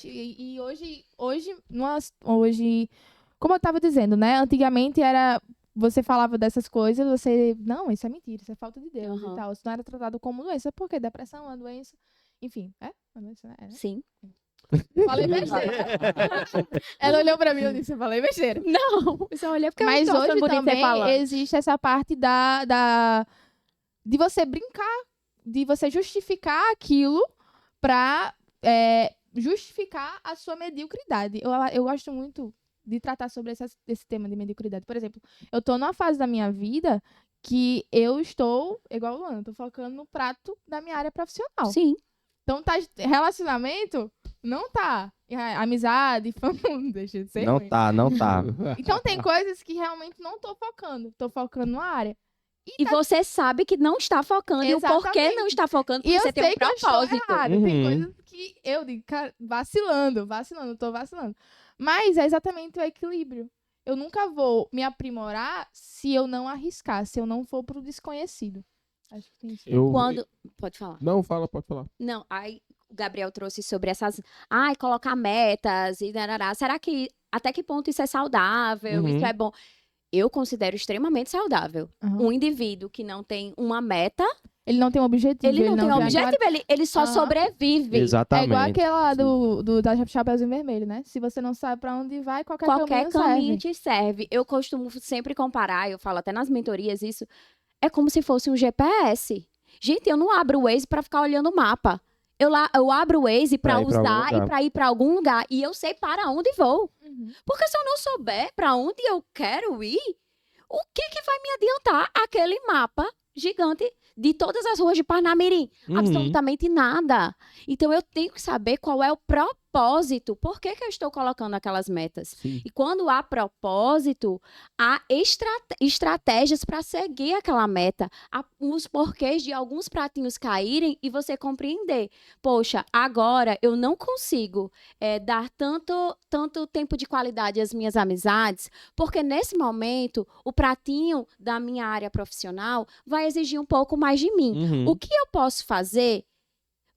E hoje, como eu tava dizendo, né? Antigamente era... Você falava dessas coisas, você... Não, isso é mentira, isso é falta de Deus Aham. e tal. Isso não era tratado como doença. Por quê? Depressão é uma doença. Enfim, é uma doença, né? Sim. Falei besteira. Ela olhou pra mim e eu disse, eu falei besteira. Não, eu só olhei porque Mas eu tô achando hoje bonito você também falando. existe essa parte de você brincar, de você justificar aquilo pra justificar a sua mediocridade. Eu gosto muito de tratar sobre esse tema de mediocridade. Por exemplo, eu tô numa fase da minha vida que eu estou, igual o Luana, tô focando no prato da minha área profissional. Sim. Então, relacionamento não tá. Amizade, não deixa de ser Não ruim. tá, não tá. Então, tem coisas que realmente não tô focando. Tô focando numa área. E você sabe que não está focando. E o porquê Exatamente. não está focando, E porque eu você tem sei um que eu estou propósito. errada. Uhum. Tem coisas que eu digo, cara, vacilando, tô vacilando. Mas é exatamente o equilíbrio. Eu nunca vou me aprimorar se eu não arriscar, se eu não for pro desconhecido. Acho que tem isso. Quando... Pode falar. Não, pode falar. Não, aí o Gabriel trouxe sobre essas... colocar metas e... Darará. Será que... Até que ponto isso é saudável? Uhum. Isso é bom? Eu considero extremamente saudável. Aham. Um indivíduo que não tem uma meta, Ele não tem um objetivo. ele não tem vê objetivo, ele só Aham. sobrevive. É Exatamente. igual aquela da Chapeuzinho Vermelho, né? Se você não sabe pra onde vai, qualquer Qualquer caminho serve. te serve. Eu costumo sempre comparar, eu falo até nas mentorias isso, é como se fosse um GPS. Gente, eu não abro o Waze pra ficar olhando o mapa. Eu abro o Waze pra Pra ir pra algum usar e lugar. pra ir pra algum lugar. E eu sei para onde vou. Uhum. Porque se eu não souber pra onde eu quero ir, o que vai me adiantar aquele mapa gigante de todas as ruas de Parnamirim? Uhum. Absolutamente nada. Então eu tenho que saber qual é o propósito. Por que eu estou colocando aquelas metas? Sim. E quando há propósito, há estratégias para seguir aquela meta. Há os porquês de alguns pratinhos caírem e você compreender. Poxa, agora eu não consigo dar tanto tempo de qualidade às minhas amizades, porque nesse momento o pratinho da minha área profissional vai exigir um pouco mais de mim. Uhum. O que eu posso fazer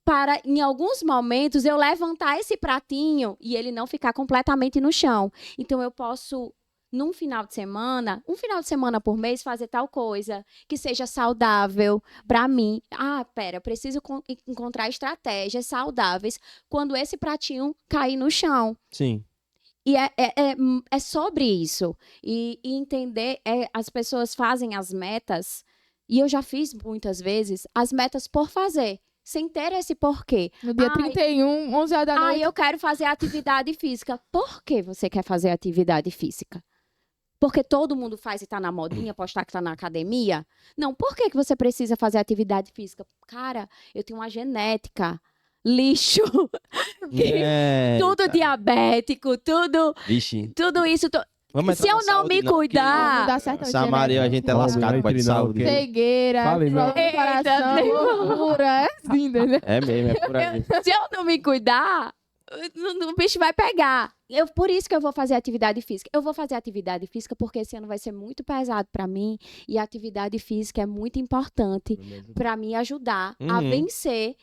para, em alguns momentos, eu levantar esse pratinho e ele não ficar completamente no chão? Então, eu posso, num final de semana, um final de semana por mês, fazer tal coisa que seja saudável para mim. Eu preciso encontrar estratégias saudáveis quando esse pratinho cair no chão. Sim. E é sobre isso. E entender, as pessoas fazem as metas, e eu já fiz muitas vezes, as metas por fazer, sem ter esse porquê. No dia 31, 11 horas da noite. Eu quero fazer atividade física. Por que você quer fazer atividade física? Porque todo mundo faz e tá na modinha, postar que tá na academia? Não, por que você precisa fazer atividade física? Cara, eu tenho uma genética, lixo, tudo diabético, Vixe. tudo isso. Vamos Se entrar eu na não saúde, me Não cuidar, dá certo. Essa Maria, a gente é Não, lascado não com a de entre, não, saúde. que- Cegueira, Fale, problema não. no coração, Eita, loucura, é assim, entendeu? É mesmo, é por aí. se eu não me cuidar, o bicho vai pegar. Por isso que eu vou fazer atividade física. Eu vou fazer atividade física porque esse ano vai ser muito pesado para mim e a atividade física é muito importante para me ajudar a Uhum. vencer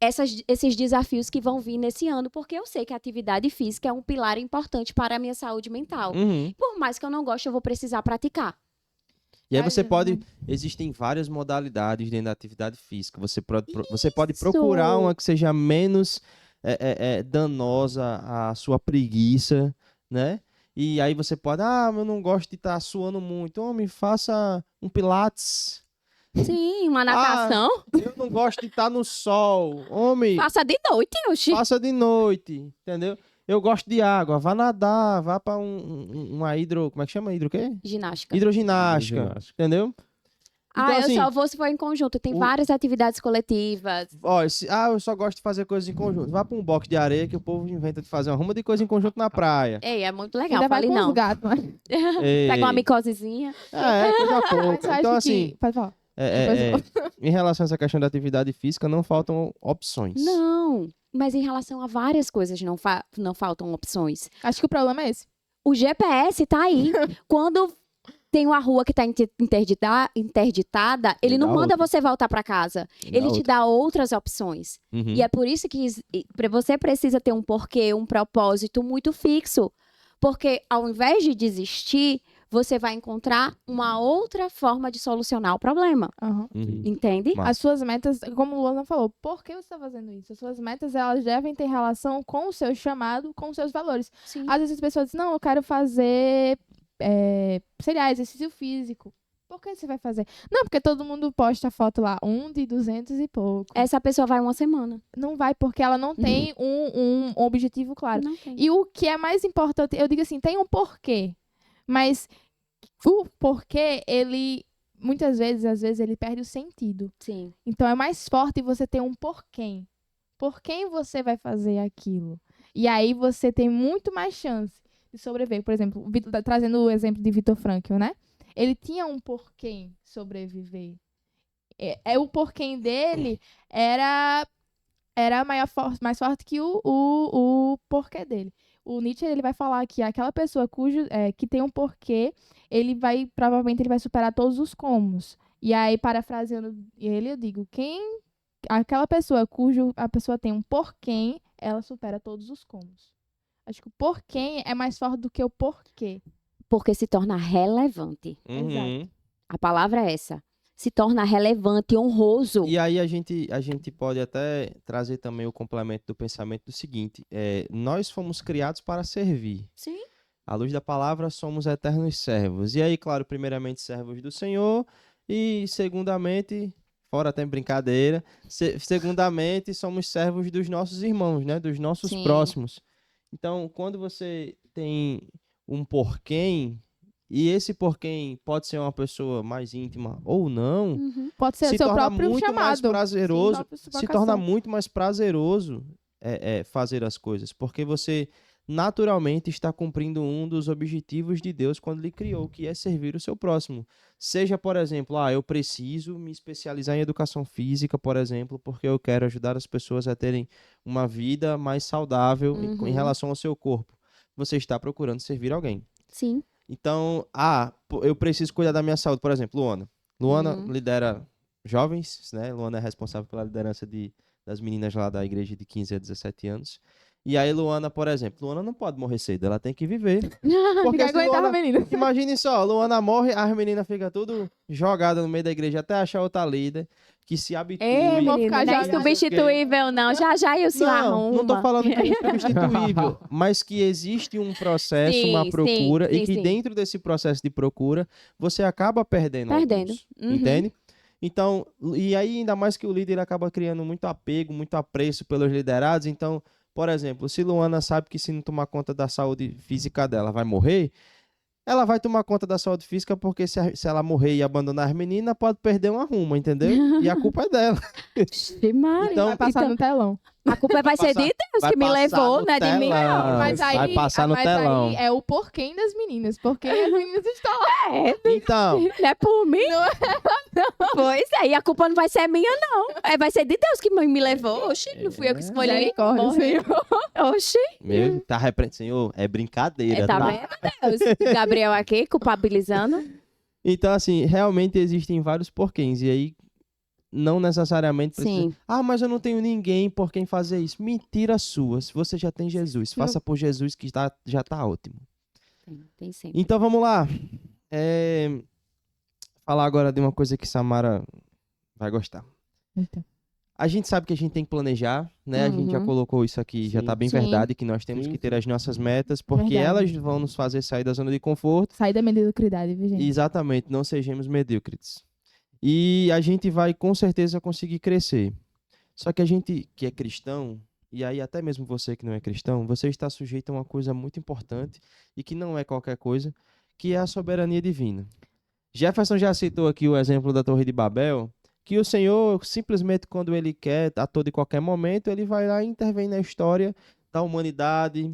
esses desafios que vão vir nesse ano, porque eu sei que a atividade física é um pilar importante para a minha saúde mental. Uhum. Por mais que eu não goste, eu vou precisar praticar. E aí você Ai, pode. Jesus. Existem várias modalidades dentro da atividade física. Você pode Isso! procurar uma que seja menos danosa à sua preguiça, né? E aí você pode, eu não gosto de estar suando muito. Homem, faça um pilates. Sim, uma natação. Eu não gosto de estar no sol. Homem, Faça de noite, oxi. faça de noite, entendeu? Eu gosto de água, vá nadar, vá para uma como é que chama? O quê? Ginástica. Hidroginástica, Hidroginástica. entendeu? Então, Eu assim, só vou se for em conjunto. Tem várias atividades coletivas. Ó, eu só gosto de fazer coisas em conjunto. Vá para um box de areia que o povo inventa de fazer uma ruma de coisa em conjunto na praia. Ei, é muito legal. Ainda vai Falei com não. os gatos, né? Ei, Pega uma micosezinha. coisa Mas pouca. eu acho Então, que- assim, Pode falar. em relação a essa questão da atividade física, não faltam opções. Não, mas em relação a várias coisas não faltam opções. Acho que o problema é esse. O GPS tá aí. Quando tem uma rua que tá interditada, ele Ele não dá manda outra. você voltar para casa. Ele te dá outras opções. Uhum. E é por isso que você precisa ter um porquê, um propósito muito fixo. Porque ao invés de desistir, você vai encontrar uma outra forma de solucionar o problema. Aham. Uhum. Entende? Massa. As suas metas, como o Luana falou, por que você está fazendo isso? As suas metas, elas devem ter relação com o seu chamado, com os seus valores. Sim. Às vezes as pessoas dizem, não, eu quero fazer, sei lá, exercício físico. Por que você vai fazer? Não, porque todo mundo posta foto lá, de 200 e pouco. Essa pessoa vai uma semana. Não vai, porque ela não tem um objetivo claro. Não tem. E o que é mais importante, eu digo assim, tem um porquê. Mas o porquê, ele, muitas vezes, às vezes, ele perde o sentido. Sim. Então é mais forte você ter um porquê. Por quem você vai fazer aquilo? E aí você tem muito mais chance de sobreviver. Por exemplo, trazendo o exemplo de Viktor Frankl, né? Ele tinha um porquê sobreviver. O porquê dele era mais forte que o porquê dele. O Nietzsche, ele vai falar que aquela pessoa que tem um porquê, provavelmente ele vai superar todos os comos. E aí, parafraseando ele, eu digo, aquela pessoa a pessoa tem um porquê, ela supera todos os comos. Acho que o porquê é mais forte do que o porquê. Porque se torna relevante. Uhum. A palavra é essa. Se torna relevante, honroso. E aí a gente pode até trazer também o complemento do pensamento do seguinte: nós fomos criados para servir. Sim. À luz da palavra, somos eternos servos. E aí, claro, primeiramente servos do Senhor e segundamente, fora até brincadeira, segundamente somos servos dos nossos irmãos, né? Dos nossos Sim. próximos. Então, quando você tem um porquê, e esse porquê pode ser uma pessoa mais íntima ou não, Uhum. Pode ser o se seu torna próprio muito mais chamado. prazeroso, Sim, se torna muito mais prazeroso fazer as coisas, porque você naturalmente está cumprindo um dos objetivos de Deus quando Ele criou, que é servir o seu próximo. Seja, por exemplo, eu preciso me especializar em educação física, por exemplo, porque eu quero ajudar as pessoas a terem uma vida mais saudável em relação ao seu corpo. Você está procurando servir alguém. Sim. Então, eu preciso cuidar da minha saúde, por exemplo, Luana. Luana lidera jovens, né? Luana é responsável pela liderança das meninas lá da igreja de 15 a 17 anos. E aí, Luana, por exemplo, Luana não pode morrer cedo, ela tem que viver. Porque Ninguém se aguentava, Luana, menina. imagine só, Luana morre, as meninas ficam tudo jogadas no meio da igreja até achar outra líder que se habitue. Ei, vou menino, ficar não é jogando. insubstituível, não. Já eu se arruma. Não tô falando que é insubstituível, mas que existe um processo, Sim, uma procura, sim, e que sim. dentro desse processo de procura, você acaba perdendo Perdendo. alguns, Uhum. entende? Então, e aí ainda mais que o líder ele acaba criando muito apego, muito apreço pelos liderados, então, por exemplo, se Luana sabe que se não tomar conta da saúde física dela vai morrer, ela vai tomar conta da saúde física porque se ela morrer e abandonar as meninas, pode perder uma ruma, entendeu? E a culpa é dela. Ixi, Maria. Então- Vai passar no telão. A culpa vai ser de Deus que me levou, não é de mim, não. Mas aí, vai passar no mas telão. aí é o porquê das meninas. Porque as meninas estão lá. Então, Não é por mim? Pois é, e a culpa não vai ser minha, não. Vai ser de Deus que me levou. Oxi, não fui eu que escolhi. Misericórdia, Morrer. Oxi. meu, tá repreendendo. Senhor, é brincadeira, Tá tá? vendo, Deus? Gabriel aqui, culpabilizando. Então, assim, realmente existem vários porquês. E aí, não necessariamente precisa... Sim. Ah, mas eu não tenho ninguém por quem fazer isso. Mentira sua. Se você já tem Jesus, faça por Jesus que já tá ótimo. Tem sempre. Então, vamos lá. Falar agora de uma coisa que Samara vai gostar. Eita. A gente sabe que a gente tem que planejar, né? A gente já colocou isso aqui, já Sim. tá bem Sim. verdade, que nós temos Sim, que ter sim. as nossas metas, porque Verdade. elas vão nos fazer sair da zona de conforto. Sair da mediocridade, viu, gente? E, exatamente, não sejamos medíocres. E a gente vai com certeza conseguir crescer. Só que a gente que é cristão, e aí até mesmo você que não é cristão, você está sujeito a uma coisa muito importante e que não é qualquer coisa, que é a soberania divina. Jefferson já citou aqui o exemplo da Torre de Babel, que o Senhor, simplesmente quando Ele quer, a todo e qualquer momento, Ele vai lá e intervém na história da humanidade.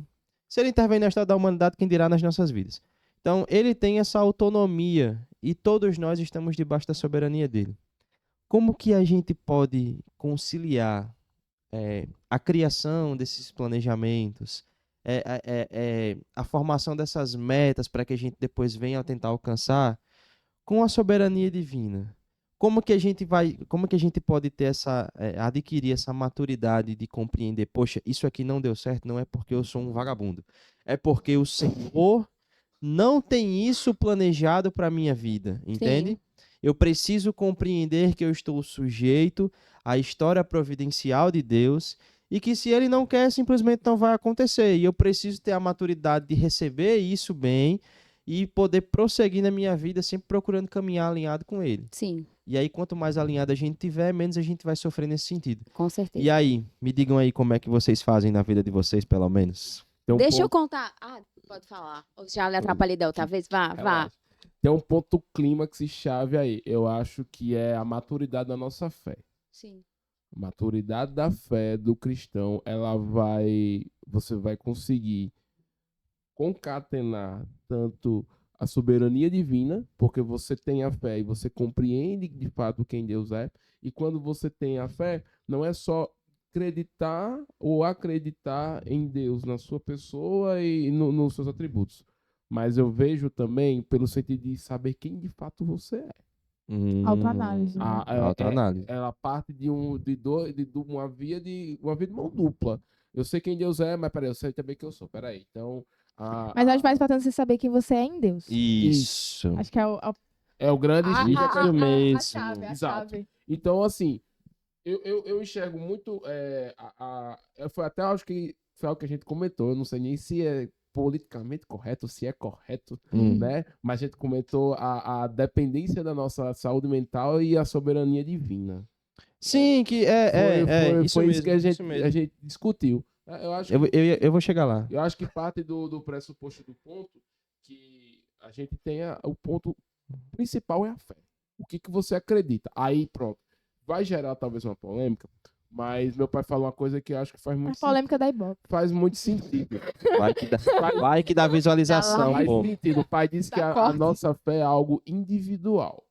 Se Ele intervém na história da humanidade, quem dirá nas nossas vidas? Então, Ele tem essa autonomia e todos nós estamos debaixo da soberania dEle. Como que a gente pode conciliar a criação desses planejamentos, a formação dessas metas para que a gente depois venha a tentar alcançar com a soberania divina? Como que a gente pode ter adquirir essa maturidade de compreender, poxa, isso aqui não deu certo, não é porque eu sou um vagabundo, é porque o Senhor não tem isso planejado para minha vida, entende? Sim. Eu preciso compreender que eu estou sujeito à história providencial de Deus e que se Ele não quer, simplesmente não vai acontecer. E eu preciso ter a maturidade de receber isso bem e poder prosseguir na minha vida sempre procurando caminhar alinhado com Ele. Sim, E aí, quanto mais alinhado a gente tiver, menos a gente vai sofrer nesse sentido. com certeza. E aí, me digam aí como é que vocês fazem na vida de vocês, pelo menos. Tem um Deixa eu ponto- contar. Ah, pode falar. Ou já lhe atrapalhei da outra vez? Vá, vá. Relaxa. Tem um ponto clímax e chave aí. Eu acho que é a maturidade da nossa fé. Sim. A maturidade da fé do cristão, você vai conseguir concatenar tanto a soberania divina, porque você tem a fé e você compreende de fato quem Deus é. E quando você tem a fé, não é só acreditar ou acreditar em Deus, na sua pessoa e nos seus atributos. Mas eu vejo também pelo sentido de saber quem de fato você é. Autoanálise. né? Autoanálise. Ela parte de uma via de mão dupla. Eu sei quem Deus é, mas peraí, eu sei também quem eu sou. Peraí, então... Mas acho mais importante você saber quem você é em Deus. Isso. Acho que é o É o grande a mesmo. chave, a Exato. chave. Então, assim, eu enxergo muito. Foi até acho que foi algo que a gente comentou. Eu não sei nem se é politicamente correto, se é correto, né? Mas a gente comentou a dependência da nossa saúde mental e a soberania divina. Sim, que Foi isso que a isso mesmo. gente discutiu. Eu acho Eu vou chegar lá. Eu acho que parte do pressuposto do ponto que a gente tenha o ponto principal é a fé. O que você acredita? Aí, pronto. Vai gerar talvez uma polêmica, mas meu pai falou uma coisa que eu acho que faz A muito, polêmica da Ibope. faz muito sentido. Vai que dá visualização, Faz pô. sentido. O pai disse que a corte. nossa fé é algo individual.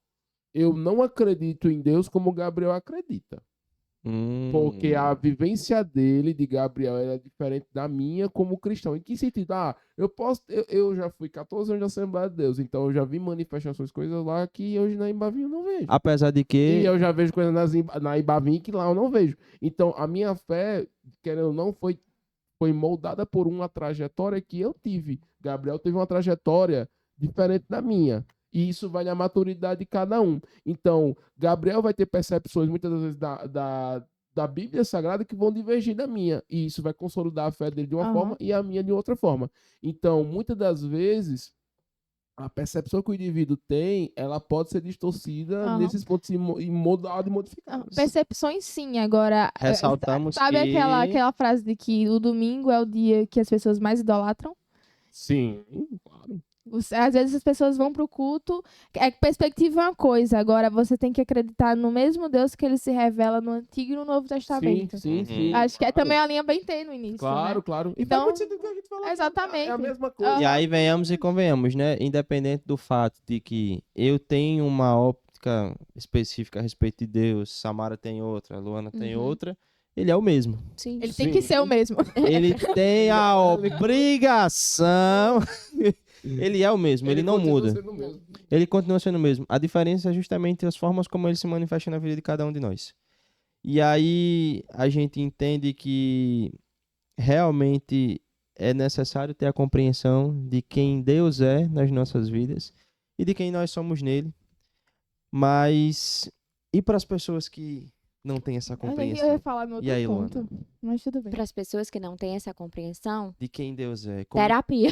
Eu não acredito em Deus como Gabriel acredita. Porque a vivência dele, de Gabriel, é diferente da minha como cristão. Em que sentido? Eu já fui 14 anos da Assembleia de Deus, então eu já vi manifestações, coisas lá que hoje na Ibavinha eu não vejo. Apesar de E que... eu já vejo coisas na Ibavinha que lá eu não vejo. Então a minha fé, querendo ou não, foi moldada por uma trajetória que eu tive. Gabriel teve uma trajetória diferente da minha. E isso vai na maturidade de cada um. Então, Gabriel vai ter percepções, muitas das vezes, da Bíblia Sagrada que vão divergir da minha. E isso vai consolidar a fé dele de uma forma e a minha de outra forma. Então, muitas das vezes, a percepção que o indivíduo tem, ela pode ser distorcida nesses pontos e mudada e modificada. Percepções sim, agora... Ressaltamos sabe que... aquela frase de que o domingo é o dia que as pessoas mais idolatram? Sim, claro. Às vezes as pessoas vão pro culto, perspectiva é uma coisa, agora você tem que acreditar no mesmo Deus que ele se revela no Antigo e no Novo Testamento. Sim. Acho que é Claro. também a linha bem tênue no início, Claro, né? claro. E Então, faz muito sentido que a gente falou. exatamente. É a mesma coisa. E aí venhamos e convenhamos, né? Independente do fato de que eu tenho uma óptica específica a respeito de Deus, Samara tem outra, Luana tem outra, ele é o mesmo. Sim. Ele tem que ser o mesmo. Ele tem a obrigação. Ele é o mesmo, ele não continua muda. sendo o mesmo. Ele continua sendo o mesmo. A diferença é justamente as formas como ele se manifesta na vida de cada um de nós. E aí a gente entende que realmente é necessário ter a compreensão de quem Deus é nas nossas vidas e de quem nós somos nele. Mas e para as pessoas que não têm essa Eu compreensão? ia falar no outro E aí, ponto, mas tudo bem. Para as pessoas que não têm essa compreensão, De quem Deus é? Como... terapia.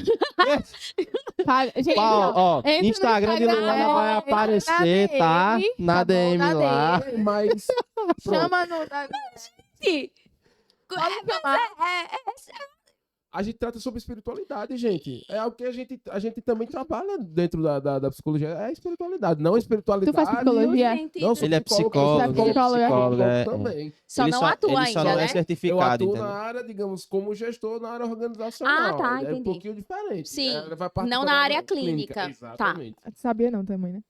Gente, Ó, entra no Instagram de Instagram, Luana vai entra aparecer, na tá? DM, Na tá bom, DM na lá. DM. Mas Chama no... a gente trata sobre espiritualidade, gente. É algo que a gente também trabalha dentro da psicologia. É a espiritualidade, não a espiritualidade. Tu faz psicologia? Não, sou Ele é psicólogo, eu sou psicólogo, é. também. Só Ele não atua ele só ainda, não é né? Eu certificado, atuo entendeu? na área, digamos, como gestor na área organizacional. Ah, tá, É um entendi. pouquinho diferente. Sim, Ela vai partir não da na área clínica. Tá. Exatamente. Sabia não também, né?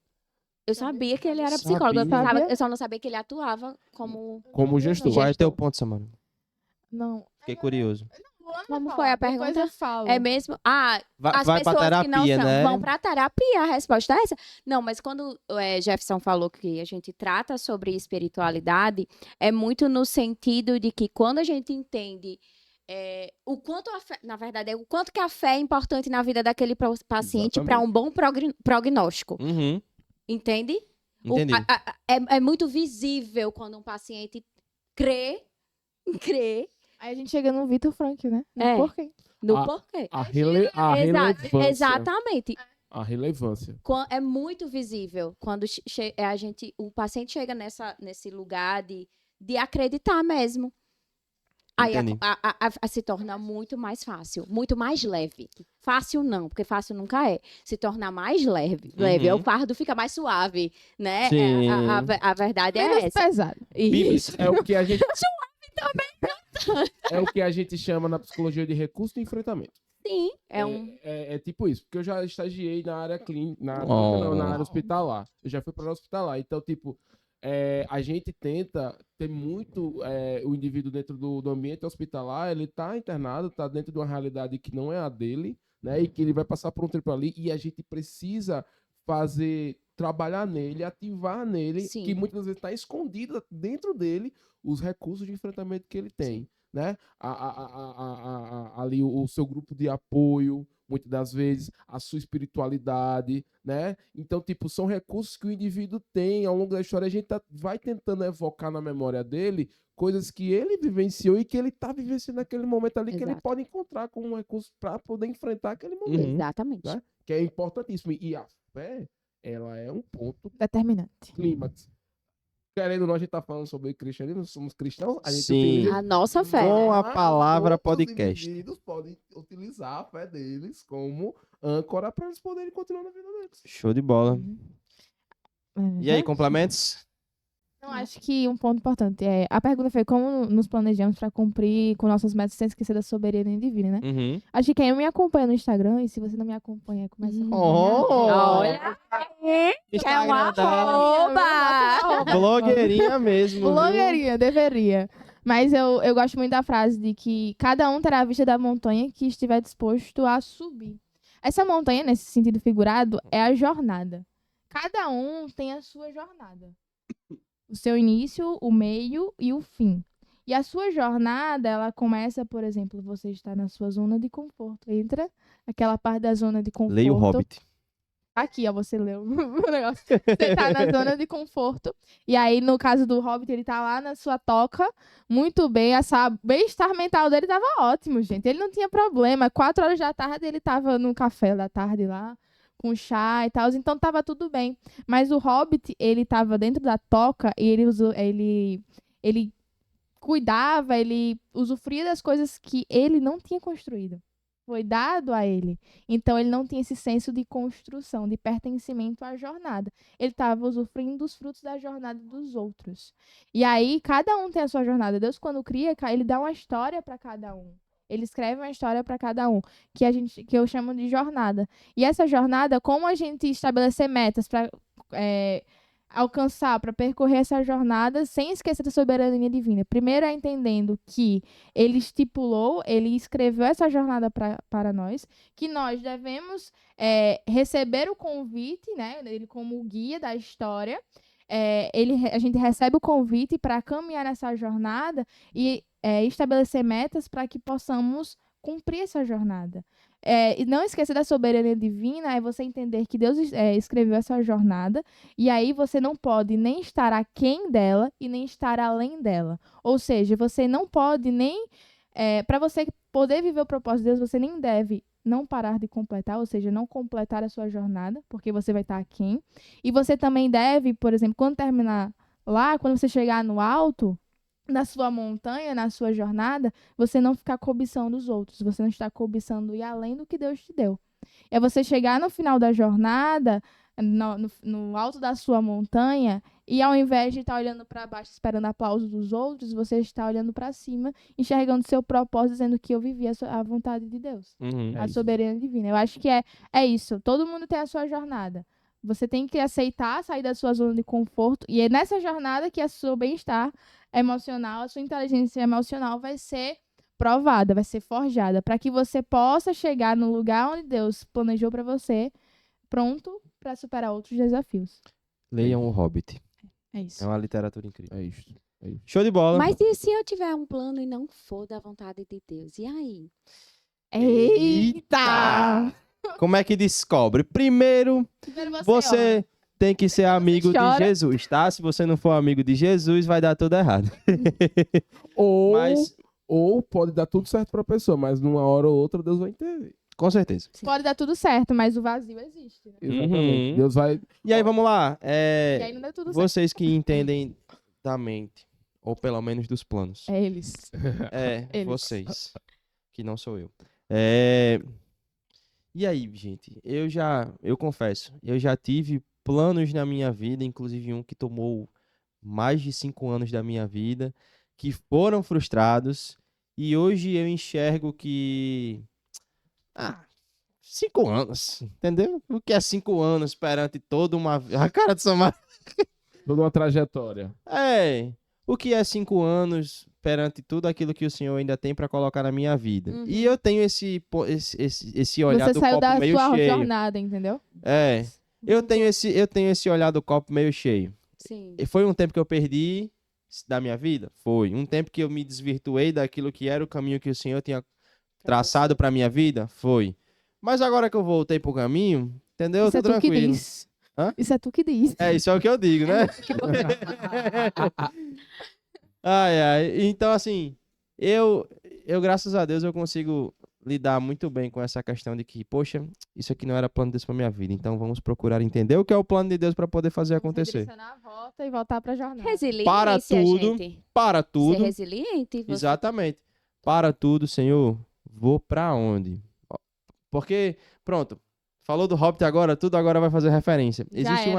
Eu sabia que ele era Sabia. psicólogo. Sabia? Eu só não sabia que ele atuava como. Como gestor. Qual é teu ponto, Samara? Não. Fiquei curioso. Como foi a Depois pergunta? eu falo. É mesmo? Ah, Vai as pra pessoas que não terapia, são, né? vão pra terapia, a resposta é essa. Não, mas quando Jefferson falou que a gente trata sobre espiritualidade, é muito no sentido de que quando a gente entende o quanto a fé, na verdade, o quanto que a fé é importante na vida daquele paciente para um bom prognóstico. Uhum, Entende? entendi. É muito visível quando um paciente crê Aí a gente chega no Vitor Frank, né? No É. porquê. no Ah, porquê. A relevância. Exatamente. A relevância. É muito visível quando o paciente chega nesse lugar de acreditar mesmo. Aí Entendi. se torna muito mais fácil, muito mais leve. Fácil não, porque fácil nunca é. Se torna mais leve. Uhum. O fardo fica mais suave, né? Sim. A verdade é Menos essa. pesado. Isso. É o que a gente. É o que a gente chama na psicologia de recurso de enfrentamento. Sim, É tipo isso, porque eu já estagiei na área clínica, Oh. na área hospitalar. Eu já fui para a hospitalar. Então, tipo, a gente tenta ter muito o indivíduo dentro do ambiente hospitalar, ele tá internado, tá dentro de uma realidade que não é a dele, né? E que ele vai passar por um tempo ali e a gente precisa trabalhar nele, ativar nele, Sim. que muitas vezes está escondido dentro dele os recursos de enfrentamento que ele tem, né? Ali o seu grupo de apoio, muitas das vezes, a sua espiritualidade, né? Então, tipo, são recursos que o indivíduo tem ao longo da história. A gente vai tentando evocar na memória dele coisas que ele vivenciou e que ele está vivenciando naquele momento ali, que ele Exato. pode encontrar como um recurso para poder enfrentar aquele momento, Exatamente. né? Que é importantíssimo. E a fé, ela é um ponto Determinante. clímax. Querendo ou não, a gente tá falando sobre cristianismo, somos cristãos, a gente Sim. utiliza... A nossa fé. Com né? a palavra Outros podcast. indivíduos podem utilizar a fé deles como âncora para eles poderem continuar na vida deles. Show de bola. E aí, Uhum. complementos? Não, acho que um ponto importante a pergunta foi como nos planejamos para cumprir com nossas metas sem esquecer da soberania divina, né? Uhum. Acho que quem me acompanha no Instagram, e se você não me acompanha, começa a acompanhar. Olha, Instagram dela. arroba! Blogueirinha mesmo. viu? Blogueirinha, deveria. Mas eu gosto muito da frase de que cada um terá a vista da montanha que estiver disposto a subir. Essa montanha, nesse sentido figurado, é a jornada. Cada um tem a sua jornada. O seu início, o meio e o fim. E a sua jornada, ela começa, por exemplo, você está na sua zona de conforto. Entra aquela parte da zona de conforto. Leia o Hobbit. Aqui, ó, você leu o negócio. Você tá na zona de conforto. E aí, no caso do Hobbit, ele tá lá na sua toca, muito bem. O bem-estar mental dele tava ótimo, gente. Ele não tinha problema. 4 horas da tarde, ele tava no café da tarde lá, com chá e tal. Então, tava tudo bem. Mas o Hobbit, ele tava dentro da toca e ele cuidava, ele usufruía das coisas que ele não tinha construído. foi dado a ele. Então, ele não tinha esse senso de construção, de pertencimento à jornada. Ele estava usufruindo dos frutos da jornada dos outros. E aí, cada um tem a sua jornada. Deus, quando cria, ele dá uma história para cada um. Ele escreve uma história para cada um, que eu chamo de jornada. E essa jornada, como a gente estabelecer metas para alcançar, para percorrer essa jornada sem esquecer da soberania divina. Primeiro é entendendo que ele estipulou, ele escreveu essa jornada para nós, que nós devemos receber o convite, né? Ele como guia da história. A gente recebe o convite para caminhar nessa jornada e estabelecer metas para que possamos cumprir essa jornada. E não esquecer da soberania divina é você entender que Deus escreveu essa jornada e aí você não pode nem estar aquém dela e nem estar além dela. Ou seja, você não pode nem... para você poder viver o propósito de Deus, você nem deve não parar de completar, ou seja, não completar a sua jornada, porque você vai estar aquém. E você também deve, por exemplo, quando terminar lá, quando você chegar no alto na sua montanha, na sua jornada, você não ficar cobiçando os outros, você não está cobiçando ir além do que Deus te deu. É você chegar no final da jornada, no alto da sua montanha, e ao invés de estar olhando para baixo esperando aplausos dos outros, você está olhando para cima, enxergando seu propósito, dizendo que eu vivi a vontade de Deus, a soberania divina. Eu acho que é isso. Todo mundo tem a sua jornada. Você tem que aceitar sair da sua zona de conforto, e é nessa jornada que o seu bem-estar emocional, a sua inteligência emocional vai ser provada, vai ser forjada, para que você possa chegar no lugar onde Deus planejou para você, pronto para superar outros desafios. Leiam O Hobbit. É isso. É uma literatura incrível. É isso. Show de bola. Mas e se eu tiver um plano e não for da vontade de Deus? E aí? Eita! Como é que descobre? Primeiro, você tem que ser amigo de chora. Jesus, tá? Se você não for amigo de Jesus, vai dar tudo errado. Ou pode dar tudo certo pra pessoa, mas numa hora ou outra Deus vai intervir. Com certeza. Pode dar tudo certo, mas o vazio existe. Né? Exatamente. Uhum. Deus vai... E aí, vamos lá. E aí não dá tudo certo. Vocês que entendem da mente, ou pelo menos dos planos. É eles. Eles. Vocês. Que não sou eu. E aí, gente? Eu confesso, eu já tive planos na minha vida, inclusive um que tomou mais de 5 anos da minha vida, que foram frustrados, e hoje eu enxergo que... 5 anos, entendeu? O que é 5 anos perante toda uma... A cara de Samar. Toda uma trajetória. O que é 5 anos perante tudo aquilo que o Senhor ainda tem para colocar na minha vida. Uhum. E eu tenho esse olhar Você do saiu copo da meio sua cheio. jornada, entendeu? Eu tenho esse olhar do copo meio cheio. Sim. E foi um tempo que eu perdi da minha vida? Foi. Um tempo que eu me desvirtuei daquilo que era o caminho que o Senhor tinha traçado para minha vida? Foi. Mas agora que eu voltei pro caminho, entendeu? Isso Eu tô é tu que tranquilo. diz. Hã? Isso é tu que diz. Isso é o que eu digo, né? Então, assim, eu, graças a Deus, eu consigo lidar muito bem com essa questão de que, poxa, isso aqui não era plano de Deus pra minha vida. Então, vamos procurar entender o que é o plano de Deus para poder fazer acontecer. Redirecionar a rota e voltar pra jornada. Resiliência, Para tudo. gente. Para Ser tudo. resiliente. Você... Exatamente. Para tudo, Senhor, vou pra onde? Porque, pronto, falou do Hobbit agora, tudo agora vai fazer referência. Existe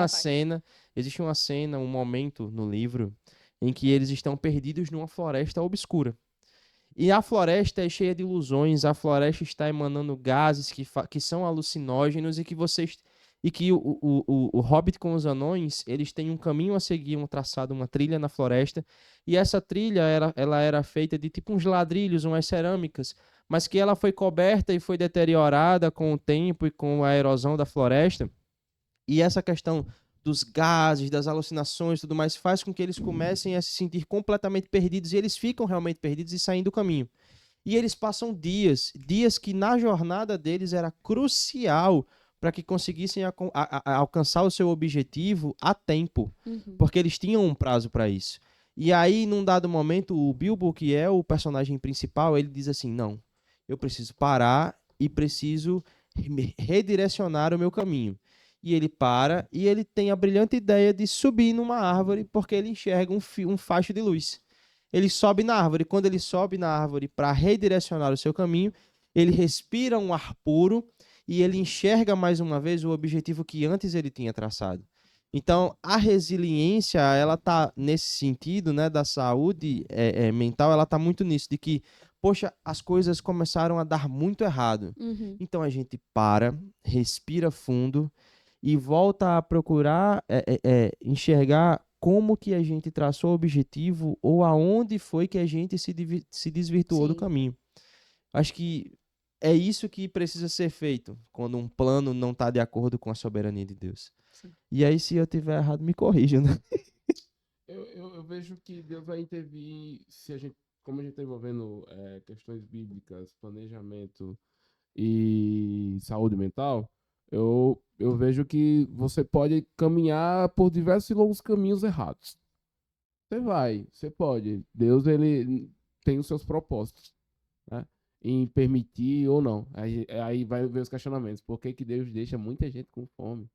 uma cena, um momento no livro em que eles estão perdidos numa floresta obscura. E a floresta é cheia de ilusões, a floresta está emanando gases que são alucinógenos e que o Hobbit com os anões, eles têm um caminho a seguir, um traçado, uma trilha na floresta, e essa trilha ela era feita de tipo uns ladrilhos, umas cerâmicas, mas que ela foi coberta e foi deteriorada com o tempo e com a erosão da floresta, e essa questão dos gases, das alucinações e tudo mais, faz com que eles comecem a se sentir completamente perdidos, e eles ficam realmente perdidos e saem do caminho. E eles passam dias que na jornada deles era crucial para que conseguissem alcançar o seu objetivo a tempo, porque eles tinham um prazo para isso. E aí, num dado momento, o Bilbo, que é o personagem principal, ele diz assim, não, eu preciso parar e preciso redirecionar o meu caminho. E ele para e ele tem a brilhante ideia de subir numa árvore porque ele enxerga um facho de luz. Ele sobe na árvore. Quando ele sobe na árvore para redirecionar o seu caminho, ele respira um ar puro e ele enxerga mais uma vez o objetivo que antes ele tinha traçado. Então, a resiliência, ela tá nesse sentido, né, da saúde mental, ela tá muito nisso, de que, poxa, as coisas começaram a dar muito errado. Uhum. Então, a gente para, respira fundo e volta a procurar enxergar como que a gente traçou o objetivo ou aonde foi que a gente se desvirtuou do Sim. caminho. Acho que é isso que precisa ser feito quando um plano não está de acordo com a soberania de Deus. Sim. E aí, se eu tiver errado, me corrija, né? Eu vejo que Deus vai intervir se a gente, como a gente está envolvendo questões bíblicas, planejamento e saúde mental, eu vejo que você pode caminhar por diversos e longos caminhos errados. Você pode. Deus, ele tem os seus propósitos, né? Em permitir ou não. Aí vai ver os questionamentos. Por que que Deus deixa muita gente com fome?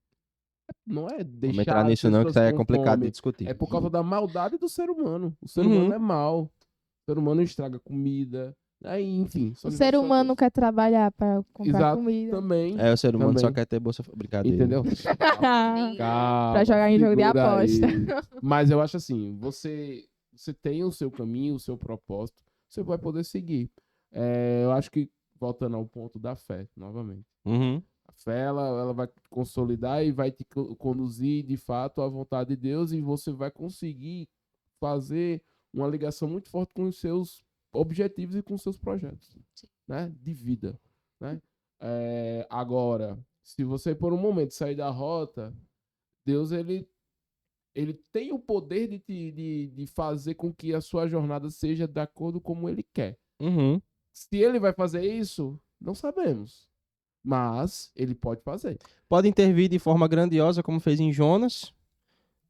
Não é deixar Vamos entrar as nisso não, que pessoas isso aí é com complicado de fome. discutir. É por causa da maldade do ser humano. O ser Uhum. humano é mau. O ser humano estraga comida. Aí, enfim. O ser humano quer trabalhar para comprar Exato, comida. também. O ser humano só Também. quer ter bolsa brincadeira. Entendeu? Calma, Pra jogar em jogo de segura aposta. aí. Mas eu acho assim, você tem o seu caminho, o seu propósito, você vai poder seguir. Eu acho que, voltando ao ponto da fé, novamente. Uhum. A fé, ela vai te consolidar e vai te conduzir, de fato, à vontade de Deus, e você vai conseguir fazer uma ligação muito forte com os seus objetivos e com os seus projetos, né? De vida, né? Agora, se você por um momento sair da rota, Deus, ele tem o poder de fazer com que a sua jornada seja de acordo como ele quer. Uhum. Se ele vai fazer isso, não sabemos. Mas ele pode fazer. Pode intervir de forma grandiosa, como fez em Jonas,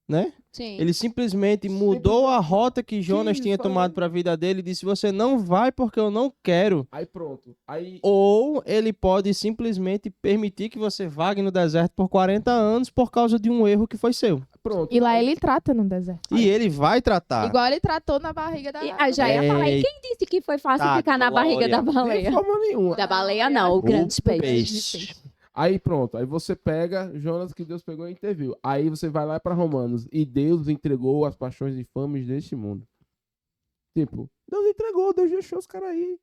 né? Sim. Ele simplesmente mudou a rota que Jonas Que tinha isso, tomado para a vida dele e disse: você não vai porque eu não quero. Aí pronto. Aí Ou ele pode simplesmente permitir que você vague no deserto por 40 anos por causa de um erro que foi seu. pronto. E lá ele trata no deserto. E ele vai tratar. Igual ele tratou na barriga da... Já ia falar, e Ei. quem disse que foi fácil Tá, ficar na barriga da glória. baleia? De forma nenhuma. Da baleia não, o grande Peixe. Aí pronto, aí você pega Jonas que Deus pegou e interviu. Aí você vai lá para Romanos. E Deus entregou as paixões infames deste mundo. Tipo, Deus entregou, Deus deixou os caras aí.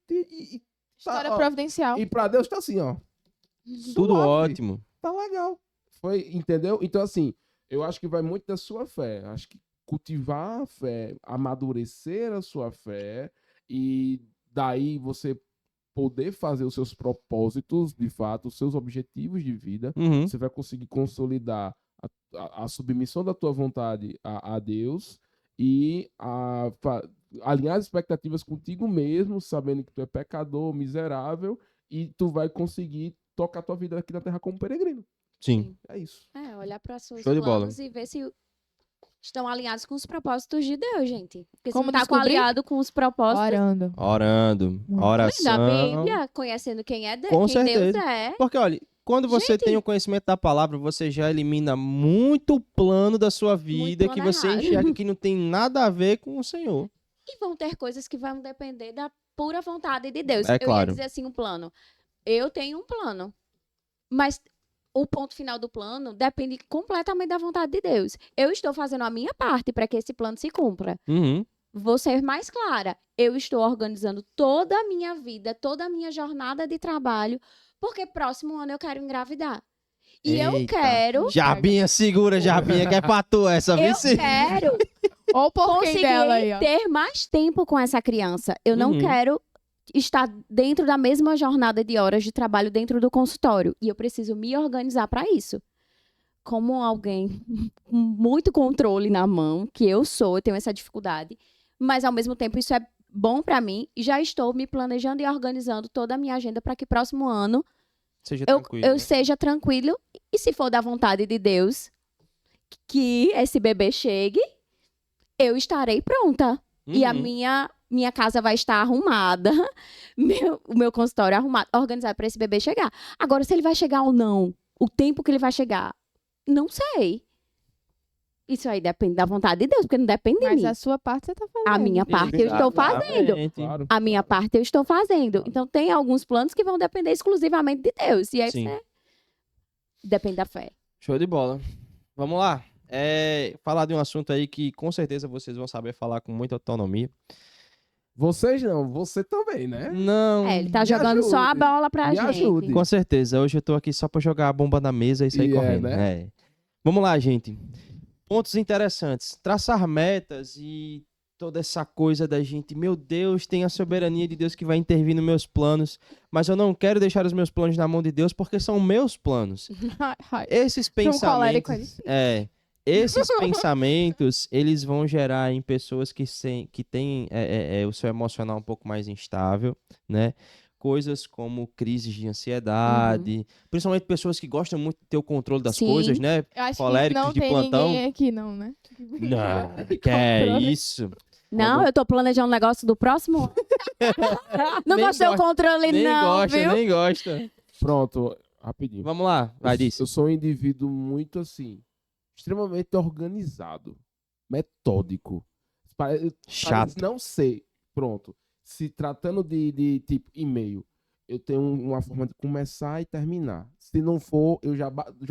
História ó, providencial. E pra Deus tá assim, ó. Tudo Suave. ótimo. Tá legal. Entendeu? Então assim, eu acho que vai muito da sua fé. Acho que cultivar a fé, amadurecer a sua fé e daí você poder fazer os seus propósitos, de fato, os seus objetivos de vida, Uhum. você vai conseguir consolidar a submissão da tua vontade a Deus e alinhar as expectativas contigo mesmo, sabendo que tu é pecador, miserável, e tu vai conseguir tocar tua vida aqui na terra como peregrino. Sim. É isso. Olhar para seus Show de bola. planos e ver se estão alinhados com os propósitos de Deus, gente. Porque Como se não tá descobrir? alinhado com os propósitos Orando. Orando. Muito. Oração. da Bíblia, conhecendo quem é Deus, Com quem Deus certeza. é. Porque, olha, quando você Gente. tem o conhecimento da palavra, você já elimina muito plano da sua vida que plano você errado. enxerga que não tem nada a ver com o Senhor. E vão ter coisas que vão depender da pura vontade de Deus. É Eu claro. ia dizer assim, um plano. Eu tenho um plano. Mas o ponto final do plano depende completamente da vontade de Deus. Eu estou fazendo a minha parte para que esse plano se cumpra. Uhum. Vou ser mais clara. Eu estou organizando toda a minha vida, toda a minha jornada de trabalho, porque próximo ano eu quero engravidar. E eu Eita. quero... Jarbinha, segura, Jarbinha, que é pra tu essa, Eu vice. quero Ou o porquê dela aí, conseguir ó. ter mais tempo com essa criança. Eu não Uhum. quero estar dentro da mesma jornada de horas de trabalho dentro do consultório. E eu preciso me organizar para isso. Como alguém com muito controle na mão, que eu tenho essa dificuldade. Mas, ao mesmo tempo, isso é bom para mim. E já estou me planejando e organizando toda a minha agenda para que próximo ano Seja eu tranquilo. seja tranquilo. E se for da vontade de Deus que esse bebê chegue, eu estarei pronta. E a Uhum. minha casa vai estar arrumada, o meu consultório arrumado, organizado para esse bebê chegar. Agora, se ele vai chegar ou não, o tempo que ele vai chegar, não sei. Isso aí depende da vontade de Deus, porque não depende de Mas mim. a sua parte você tá fazendo. A minha parte eu estou fazendo. Exatamente. Claro. A minha parte eu estou fazendo. Então, tem alguns planos que vão depender exclusivamente de Deus. E aí Sim. você depende da fé. Show de bola. Vamos lá. Falar de um assunto aí que com certeza vocês vão saber falar com muita autonomia. Vocês não, você também, né? Não. Ele tá Me jogando só a ajude. bola pra Me gente. ajude. Com certeza. Hoje eu tô aqui só pra jogar a bomba na mesa e sair E correndo. né? Vamos lá, gente. Pontos interessantes. Traçar metas e toda essa coisa da gente, meu Deus, tem a soberania de Deus que vai intervir nos meus planos, mas eu não quero deixar os meus planos na mão de Deus porque são meus planos. Esses colérico pensamentos, esses pensamentos, eles vão gerar em pessoas que têm o seu emocional um pouco mais instável, né? Coisas como crises de ansiedade, principalmente pessoas que gostam muito de ter o controle das Sim. coisas, né? Eu acho que Coléricos não de tem plantão. ninguém aqui, não, né? Não, que é isso? Não, eu tô planejando um negócio do próximo ano. Não Nem vou ter o gosta, controle, Nem não, gosta, viu? nem gosta. Pronto, rapidinho. Vamos lá, vai disso. Eu sou um indivíduo muito assim, extremamente organizado, metódico. Chato. Não sei. Pronto. Se tratando de tipo e-mail, eu tenho uma forma de começar e terminar. Se não for, eu já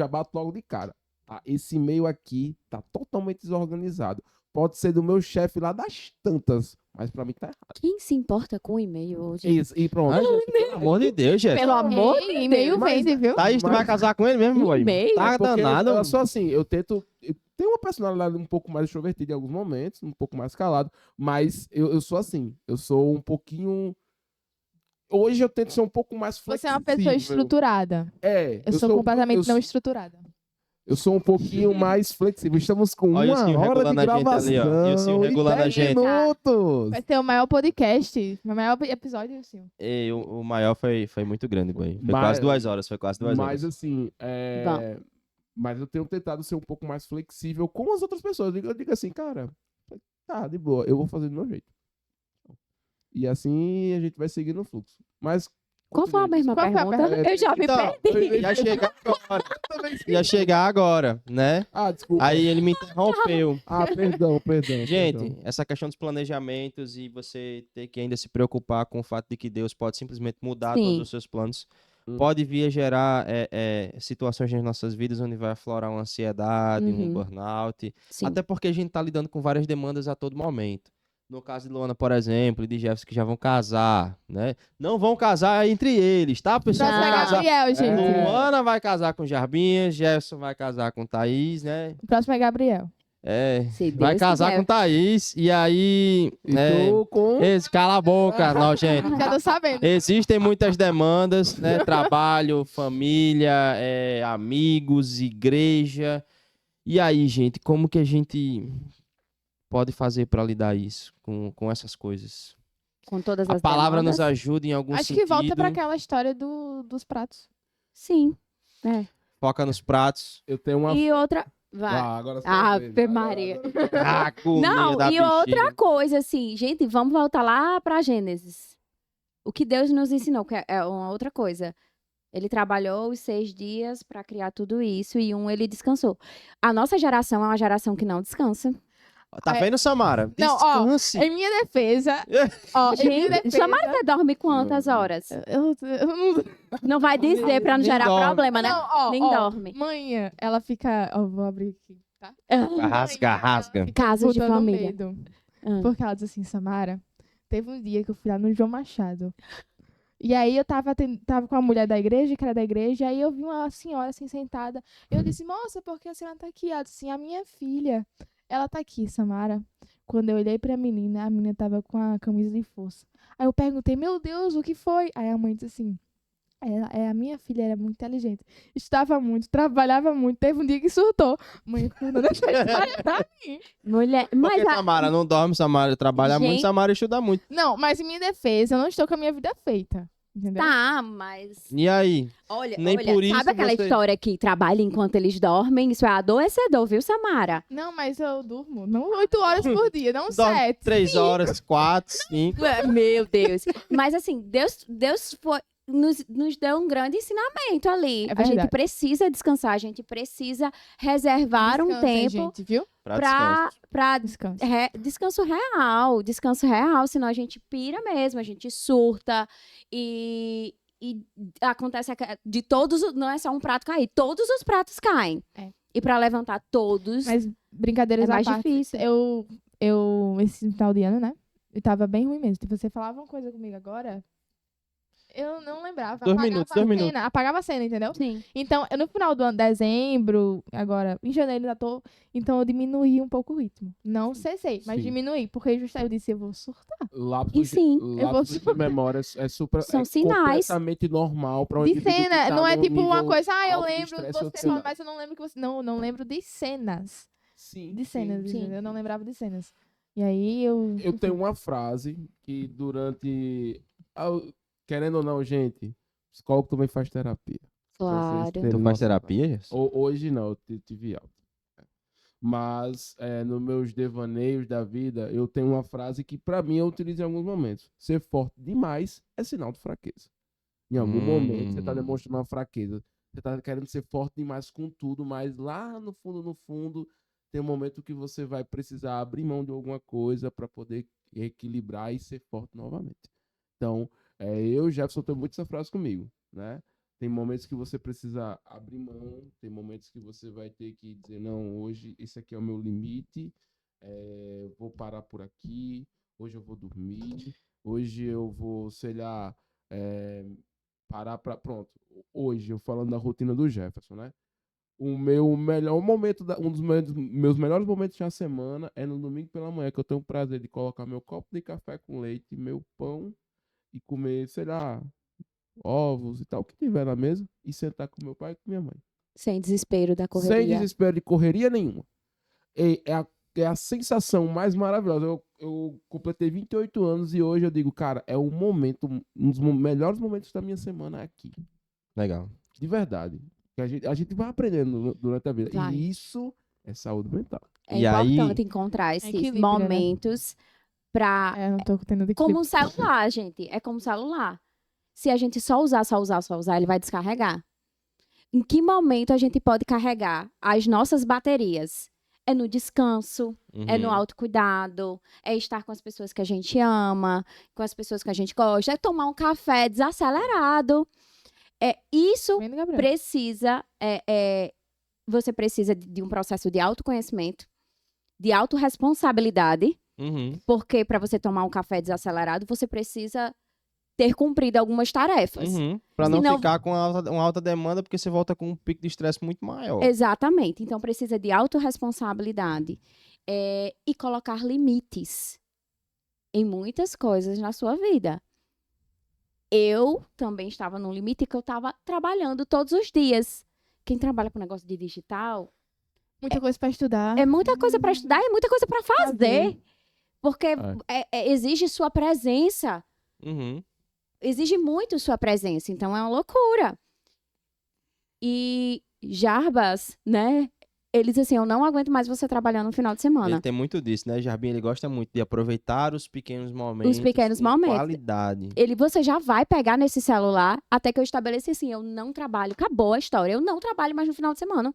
bato logo de cara. Tá? Esse e-mail aqui tá totalmente desorganizado. Pode ser do meu chefe lá das tantas, mas pra mim tá errado. Quem se importa com o e-mail hoje? Isso, e pronto. Pelo amor de Deus, gente. Pelo amor de E meio Mas- vende, viu? Thaís, tu vai casar com ele mesmo, boy? E-mail? Tá Porque danado. Eu sou assim, eu tento. Eu tenho uma personalidade um pouco mais extrovertida em alguns momentos, um pouco mais calado, mas eu sou assim. Eu sou um pouquinho. Hoje eu tento ser um pouco mais Você flexível. é uma pessoa estruturada. Eu Eu sou completamente não estruturada. Eu sou um pouquinho mais flexível. Estamos com Olha o uma Silvio hora de regulando a gente gravação. ali, ó. E o Silvio regulando a 10 gente. minutos. Vai ser o maior podcast, o maior episódio, sim. E o maior foi muito grande, boy. Foi Mas- quase 2 horas, foi quase 2 Mas horas. assim, mas eu tenho tentado ser um pouco mais flexível com as outras pessoas. Eu digo assim, cara, tá, de boa, eu vou fazer do meu jeito. E assim a gente vai seguindo o fluxo. Mas Qual foi a mesma Qual foi a pergunta? pergunta? Eu já me Então, perdi. ia chegar agora. Ia chegar agora, né? Ah, desculpa. Aí ele me interrompeu. Ah, perdão. Gente, perdão. essa questão dos planejamentos e você ter que ainda se preocupar com o fato de que Deus pode simplesmente mudar Sim. todos os seus planos, Hum. pode vir a gerar situações nas nossas vidas onde vai aflorar uma ansiedade, um Uhum. burnout, Sim. até porque a gente tá lidando com várias demandas a todo momento. No caso de Luana, por exemplo, e de Jefferson, que já vão casar, né? Não vão casar entre eles, tá, pessoal? Próximo Vão é casar. Gabriel, gente. Luana vai casar com Jarbinha, Jefferson vai casar com Thaís, né? O próximo é Gabriel. Se Deus Vai casar quiser. com Thaís, e aí... E tô com. Cala a boca, nojento. Já tô sabendo. Existem muitas demandas, né? Trabalho, família, amigos, igreja. E aí, gente, como que a gente pode fazer para lidar isso com essas coisas? Com todas A as palavra demandas? nos ajuda em algum Acho sentido. que volta pra aquela história dos pratos. Sim. É. Foca nos pratos. Eu tenho uma. E outra... Vai. Agora sim. Ave Maria. Ah, comida Não, da e outra bexiga. coisa, assim, gente, vamos voltar lá para Gênesis. O que Deus nos ensinou, que é uma outra coisa. Ele trabalhou os 6 dias para criar tudo isso e ele descansou. A nossa geração é uma geração que não descansa. Tá vendo, Samara? Não, ó, Descanse. Em minha defesa. Ó, em minha Gente, defesa. Samara, você dorme quantas horas? Eu não. Não vai dizer para não Nem gerar dorme. problema, né? Não, ó, Nem ó, dorme. Manhã, ela fica. Ó, vou abrir aqui, tá? Rasga. Casos de Botando família. medo. Ah. Porque ela diz assim, Samara, teve um dia que eu fui lá no João Machado. E aí eu tava com a mulher da igreja, que era da igreja, e aí eu vi uma senhora assim sentada. Eu disse, moça, por que a senhora tá aqui? Ela disse assim, a minha filha, ela tá aqui, Samara. Quando eu olhei pra menina, a menina tava com a camisa de força. Aí eu perguntei, meu Deus, o que foi? Aí a mãe disse assim, a minha filha era muito inteligente. Estudava muito, trabalhava muito. Teve um dia que surtou. Mãe, não deixa a história pra mim. Mulher, Porque mas Samara não dorme, Samara trabalha muito, Gente. Samara estuda muito. Não, mas em minha defesa, eu não estou com a minha vida feita. Entendeu? tá, mas E aí? olha, Nem olha, por isso sabe aquela você- história que trabalha enquanto eles dormem? Isso é adoecedor, viu, Samara? Não, mas eu durmo. Não 8 horas por dia, não Dorme 7. 3 horas, 4, 5. Meu Deus. Mas assim, Deus foi. nos deu um grande ensinamento ali. É A gente verdade. precisa descansar, a gente precisa reservar um Descansem, tempo gente, viu? para Descanso. descanso real, senão a gente pira mesmo, a gente surta e acontece de todos, não é só um prato cair, todos os pratos caem. É. E para levantar todos, Mas brincadeiras É mais à parte, difícil. eu esse final de ano, né? Eu tava bem ruim mesmo. Tipo, você falava uma coisa comigo agora, eu não lembrava. 2 Apagava minutos, a 2 cena, minutos. apagava a cena, entendeu? sim. Então, no final do ano, dezembro, agora, em janeiro ainda tô. Então, eu diminuí um pouco o ritmo. Não cessei, mas Sim. diminuí. Porque justamente eu disse, eu vou surtar. E sim, Lapsos de memória é super. São é sinais. completamente normal para um De indivíduo que cena, tá não é num tipo uma nível coisa, eu alto de lembro estresse você oxidação. falando, mas eu não lembro que você. Não lembro de cenas. Sim, De cenas, sim. entendeu? Eu não lembrava de cenas. E aí eu. Eu tenho uma frase que durante. Querendo ou não, gente, psicólogo também faz terapia. Claro. Vocês terem Tu faz noção. terapia, Gerson? Hoje não, eu tive alta. Mas nos meus devaneios da vida, eu tenho uma frase que pra mim eu utilizo em alguns momentos. Ser forte demais é sinal de fraqueza. Em algum momento você tá demonstrando uma fraqueza. Você tá querendo ser forte demais com tudo, mas lá no fundo, tem um momento que você vai precisar abrir mão de alguma coisa para poder equilibrar e ser forte novamente. Então, eu já tenho muito essa frase comigo, né? Tem momentos que você precisa abrir mão, tem momentos que você vai ter que dizer, não, hoje esse aqui é o meu limite, vou parar por aqui, hoje eu vou dormir, hoje eu vou, sei lá, parar para pronto. Hoje, eu falando da rotina do Jefferson, né? O meu melhor momento, um dos meus melhores momentos da semana é no domingo pela manhã, que eu tenho o prazer de colocar meu copo de café com leite, meu pão e comer, sei lá, ovos e tal, o que tiver na mesa, e sentar com meu pai e com minha mãe. Sem desespero da Sem correria. desespero de correria nenhuma. É a sensação mais maravilhosa. Eu completei 28 anos e hoje eu digo, cara, é um dos melhores momentos da minha semana aqui. Legal. De verdade. A gente vai aprendendo durante a vida. Vai. E isso é saúde mental. É E aí- importante encontrar esses Equilíbrio, né? momentos pra... Eu não tô tendo de Como um celular, gente. É como um celular. Se a gente só usar, ele vai descarregar. Em que momento a gente pode carregar as nossas baterias? É no descanso, é no autocuidado, é estar com as pessoas que a gente ama, com as pessoas que a gente gosta, é tomar um café desacelerado. Isso Vendo, Gabriel? precisa, você precisa de um processo de autoconhecimento, de autorresponsabilidade, Uhum. porque para você tomar um café desacelerado, você precisa ter cumprido algumas tarefas. Uhum. Pra não Senão- ficar com uma alta demanda, porque você volta com um pico de estresse muito maior. Exatamente. Então, precisa de autorresponsabilidade e colocar limites em muitas coisas na sua vida. Eu também estava num limite que eu estava trabalhando todos os dias. Quem trabalha com negócio de digital, Muita coisa pra estudar. é muita coisa para estudar e muita coisa para fazer. Porque exige sua presença. Uhum. Exige muito sua presença. Então, é uma loucura. E Jarbas, né? Ele diz assim, eu não aguento mais você trabalhando no final de semana. Ele tem muito disso, né, Jarbinho? Ele gosta muito de aproveitar os pequenos momentos. pequenos com momentos. qualidade. Você já vai pegar nesse celular até que eu estabeleci assim, eu não trabalho. Acabou a história. Eu não trabalho mais no final de semana.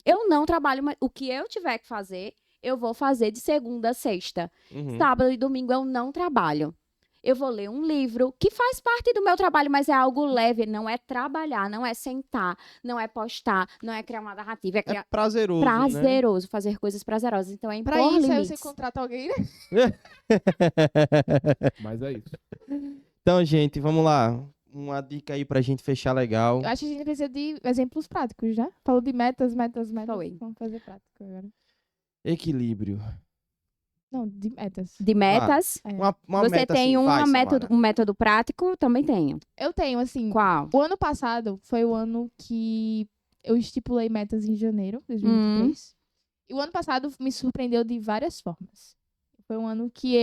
Eu não trabalho mais. O que eu tiver que fazer, eu vou fazer de segunda a sexta. Uhum. Sábado e domingo eu não trabalho. Eu vou ler um livro que faz parte do meu trabalho, mas é algo leve. Não é trabalhar, não é sentar, não é postar, não é criar uma narrativa. É É criar prazeroso, né? prazeroso, fazer coisas prazerosas. Então é impor Pra isso, aí limites. você contrata alguém, né? Mas é isso. Então, gente, vamos lá. Uma dica aí pra gente fechar legal. Eu acho que a gente precisa de exemplos práticos, né? Falou de metas. Foi. Vamos fazer prático agora. Equilíbrio. Não, de metas. De metas. Uma Você meta tem assim, vai, Samara. um método prático? Também tenho. Eu tenho, assim. Qual? O ano passado foi o ano que eu estipulei metas em janeiro de 2023. E o ano passado me surpreendeu de várias formas. Foi um ano que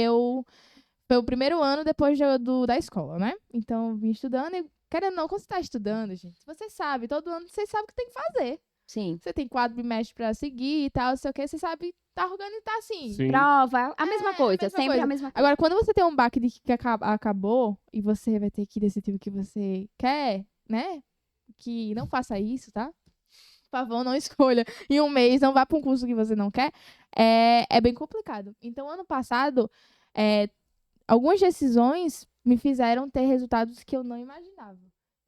foi o primeiro ano depois da escola, né? Então, eu vim estudando e, querendo ou não, quando você tá estudando, gente, você sabe, todo ano você sabe o que tem que fazer. Sim. Você tem 4 bimestres pra seguir e tal, não sei o que, você sabe tá organizado, tá assim. Sim. Prova, a mesma coisa, mesma sempre coisa. a mesma coisa. Agora, quando você tem um baque de que acabou e você vai ter que decidir o que você quer, né? Que não faça isso, tá? Por favor, não escolha em um mês, não vá para um curso que você não quer. É bem complicado. Então, ano passado, algumas decisões me fizeram ter resultados que eu não imaginava.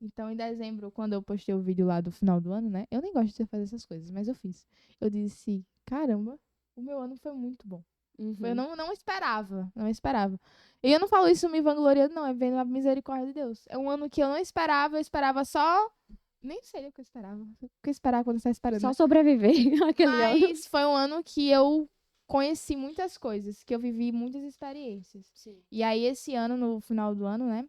Então, em dezembro, quando eu postei o vídeo lá do final do ano, né? Eu nem gosto de fazer essas coisas, mas eu fiz. Eu disse, caramba, o meu ano foi muito bom. Eu não esperava, não esperava. E eu não falo isso me vangloriando, não, é vendo a misericórdia de Deus. É um ano que eu eu esperava só... Nem sei o que eu esperava. O que esperar quando você tá esperando. Só sobreviver aquele ano. Mas foi um ano que eu conheci muitas coisas, que eu vivi muitas experiências. Sim. E aí, esse ano, no final do ano, né?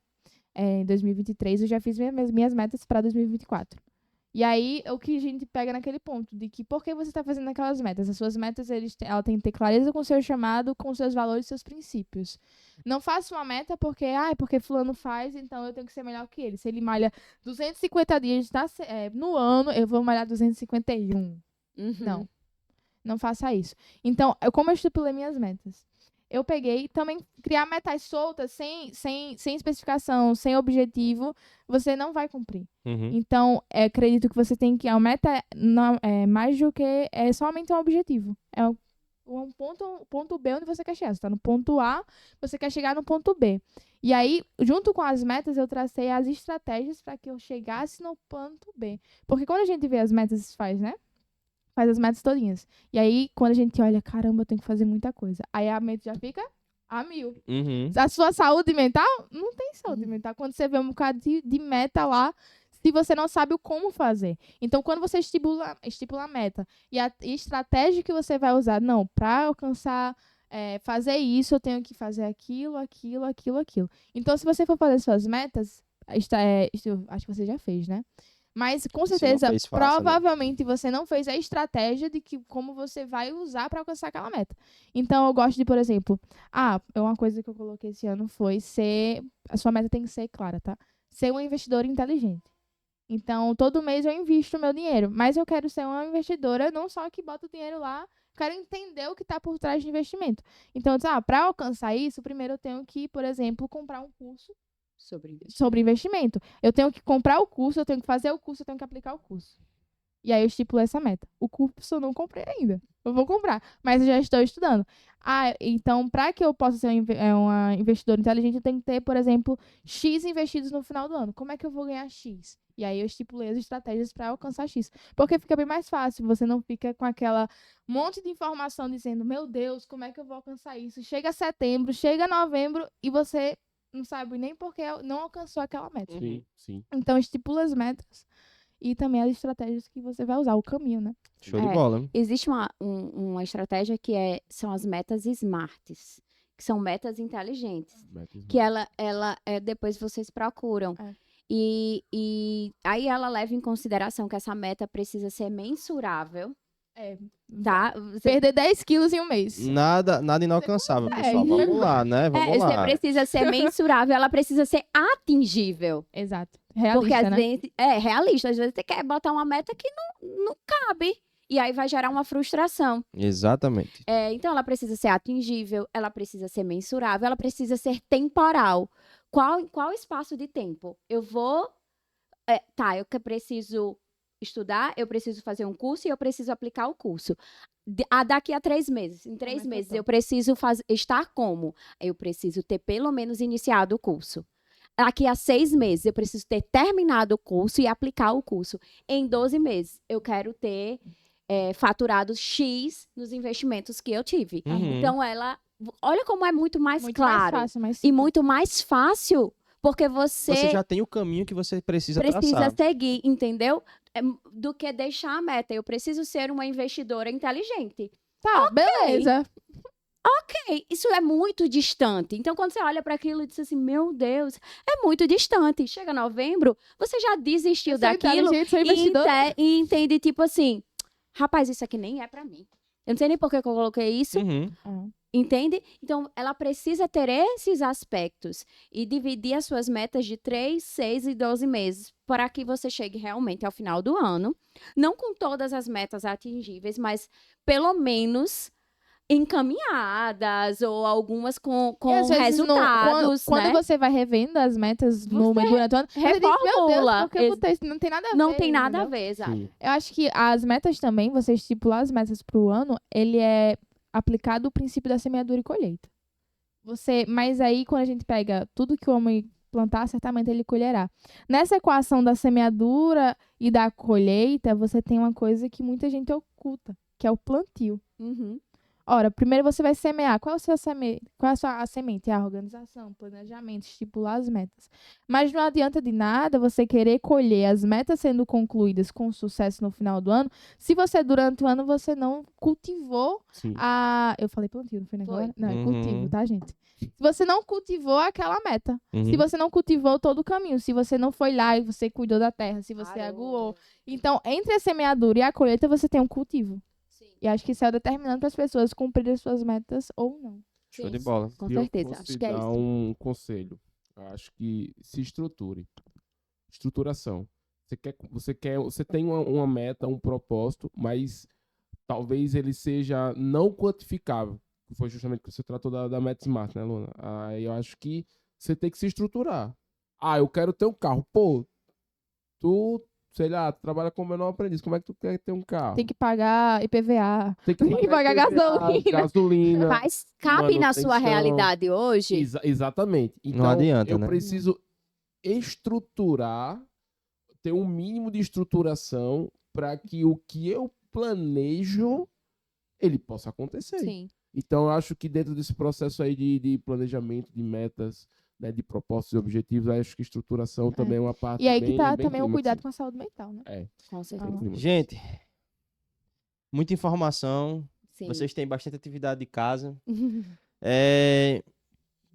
Em 2023, eu já fiz minhas metas para 2024. E aí, o que a gente pega naquele ponto de que por que você está fazendo aquelas metas? As suas metas, ela tem que ter clareza com o seu chamado, com os seus valores e seus princípios. Não faça uma meta porque fulano faz, então eu tenho que ser melhor que ele. Se ele malha 250 dias no ano, eu vou malhar 251. Não. Não faça isso. Então, como eu estipulei minhas metas? Eu peguei também criar metas soltas, sem especificação, sem objetivo, você não vai cumprir. Então, acredito que você tem que... A meta não, é mais do que... É somente um objetivo. É um ponto B onde você quer chegar. Você está no ponto A, você quer chegar no ponto B. E aí, junto com as metas, eu tracei as estratégias para que eu chegasse no ponto B. Porque quando a gente vê as metas, faz as metas todinhas. E aí, quando a gente olha, caramba, eu tenho que fazer muita coisa. Aí a mente já fica a 1000. A sua saúde mental, não tem saúde mental. Quando você vê um bocado de meta lá, se você não sabe o como fazer. Então, quando você estipula a meta e a estratégia que você vai usar, não, para alcançar, fazer isso, eu tenho que fazer aquilo. Então, se você for fazer suas metas, acho que você já fez, né? Mas, com certeza, provavelmente você não fez a estratégia de como você vai usar para alcançar aquela meta. Então, eu gosto de, por exemplo, uma coisa que eu coloquei esse ano foi a sua meta tem que ser clara, tá? Ser uma investidora inteligente. Então, todo mês eu invisto meu dinheiro, mas eu quero ser uma investidora não só que bota o dinheiro lá, quero entender o que está por trás de investimento. Então, para alcançar isso, primeiro eu tenho que, por exemplo, comprar um curso sobre investimento. Eu tenho que comprar o curso, eu tenho que fazer o curso, eu tenho que aplicar o curso. E aí eu estipulo essa meta. O curso eu não comprei ainda. Eu vou comprar, mas eu já estou estudando. Então, para que eu possa ser uma investidora inteligente, eu tenho que ter, por exemplo, X investidos no final do ano. Como é que eu vou ganhar X? E aí eu estipulei as estratégias para alcançar X. Porque fica bem mais fácil. Você não fica com aquela monte de informação dizendo, meu Deus, como é que eu vou alcançar isso? Chega setembro, chega novembro e você não sabe nem porque não alcançou aquela meta. Sim. Então, estipula as metas e também as estratégias que você vai usar, o caminho, né? Show de bola. Existe uma estratégia que são as metas SMARTs, que são metas inteligentes, que depois vocês procuram. E aí ela leva em consideração que essa meta precisa ser mensurável. Tá? Perder 10 quilos em um mês. Nada inalcançável, pessoal. Vamos lá, né? Vamos lá. Você precisa ser mensurável, ela precisa ser atingível. Exato. Realista, porque às né? vezes realista. Às vezes você quer botar uma meta que não cabe. E aí vai gerar uma frustração. Exatamente. Então ela precisa ser atingível, ela precisa ser mensurável, ela precisa ser temporal. Qual espaço de tempo? Eu preciso estudar, eu preciso fazer um curso e eu preciso aplicar o curso. Daqui a 3 meses. Em 3 meses eu preciso estar como? Eu preciso ter pelo menos iniciado o curso. Daqui a 6 meses eu preciso ter terminado o curso e aplicar o curso. Em 12 meses eu quero ter faturado X nos investimentos que eu tive. Então olha como é muito mais claro. Mais fácil, e muito mais fácil. Porque você já tem o caminho que você precisa traçar. Seguir, entendeu? Do que deixar a meta. Eu preciso ser uma investidora inteligente. Tá, beleza. Ok, isso é muito distante. Então, quando você olha para aquilo e diz assim, meu Deus, é muito distante. Chega novembro, você já desistiu daquilo e entende, tipo assim, rapaz, isso aqui nem é para mim. Eu não sei nem por que eu coloquei isso. Entende? Então, ela precisa ter esses aspectos e dividir as suas metas de 3, 6 e 12 meses para que você chegue realmente ao final do ano. Não com todas as metas atingíveis, mas pelo menos encaminhadas ou algumas com E às vezes resultados, quando né? você vai revendo as metas durante o ano, você diz, meu Deus, reformula. porque eu botei isso? Não tem nada a ver. Não tem nada a entendeu? ver, exato. Sim. Eu acho que as metas também, você estipular as metas pro ano, ele é aplicado o princípio da semeadura e colheita. Mas aí, quando a gente pega tudo que o homem plantar, certamente ele colherá. Nessa equação da semeadura e da colheita, você tem uma coisa que muita gente oculta, que é o plantio. Uhum. Ora, primeiro você vai semear. Qual é a sua semente? É a organização, planejamento, estipular as metas. Mas não adianta de nada você querer colher as metas sendo concluídas com sucesso no final do ano, se você, durante o ano, você não cultivou Sim. Eu falei plantio, não foi Foi. agora? Não, é Uhum. cultivo, tá, gente? Se você não cultivou aquela meta, se Uhum. você não cultivou todo o caminho, se você não foi lá e você cuidou da terra, se você Arou. aguou. Então, entre a semeadura e a colheita, você tem um cultivo. Sim. E acho que isso é o determinante para as pessoas cumprirem as suas metas ou não. Show Sim, de bola. Com Se eu certeza, fosse acho que é dar isso. um conselho, eu acho que se estruture. Estruturação. Você tem uma meta, um propósito, mas talvez ele seja não quantificável. Que foi justamente o que você tratou da Meta Smart, né, Luna? Aí eu acho que você tem que se estruturar. Eu quero ter um carro. Pô, tu, sei lá, trabalha como menor aprendiz. Como é que tu quer ter um carro? Tem que pagar IPVA. Tem tem que pagar gasolina. gasolina. Mas cabe na sua manutenção. realidade hoje? Exatamente. Então, adianta, eu né? preciso estruturar, ter um mínimo de estruturação para que o que eu planejo, ele possa acontecer. Sim. Então, eu acho que dentro desse processo aí de planejamento, de metas, né, de propósitos e objetivos, eu acho que estruturação também é uma parte E aí que tá bem também o clímax. cuidado com a saúde mental, né? Com certeza. bem clímax. Gente, muita informação. Sim. Vocês têm bastante atividade de casa. É,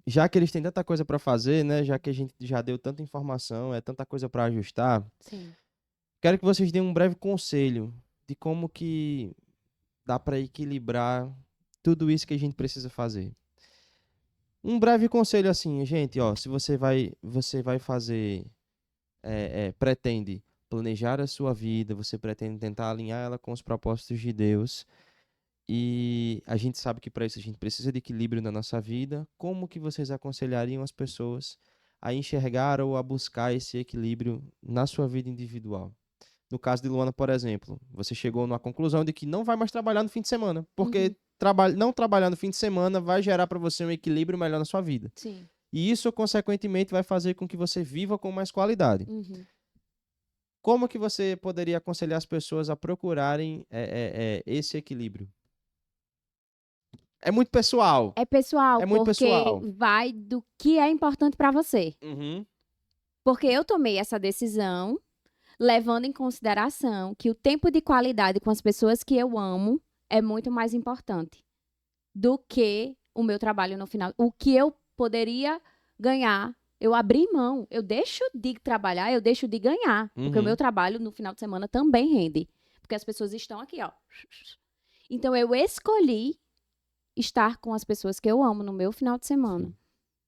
já que eles têm tanta coisa para fazer, né? Já que a gente já deu tanta informação, é tanta coisa para ajustar. Sim. Quero que vocês deem um breve conselho de como que dá para equilibrar tudo isso que a gente precisa fazer. Um breve conselho assim, gente, ó, se você vai fazer, pretende planejar a sua vida, você pretende tentar alinhar ela com os propósitos de Deus, e a gente sabe que para isso a gente precisa de equilíbrio na nossa vida, como que vocês aconselhariam as pessoas a enxergar ou a buscar esse equilíbrio na sua vida individual? No caso de Luana, por exemplo, você chegou numa conclusão de que não vai mais trabalhar no fim de semana, porque não trabalhar no fim de semana vai gerar para você um equilíbrio melhor na sua vida. Sim. E isso, consequentemente, vai fazer com que você viva com mais qualidade. Uhum. Como que você poderia aconselhar as pessoas a procurarem esse equilíbrio? É muito pessoal. É pessoal, É muito porque pessoal. vai do que é importante para você. Uhum. Porque eu tomei essa decisão levando em consideração que o tempo de qualidade com as pessoas que eu amo é muito mais importante do que o meu trabalho no final. O que eu poderia ganhar, eu abri mão. Eu deixo de trabalhar, eu deixo de ganhar. Porque o meu trabalho no final de semana também rende. Porque as pessoas estão aqui, ó. Então, eu escolhi estar com as pessoas que eu amo no meu final de semana.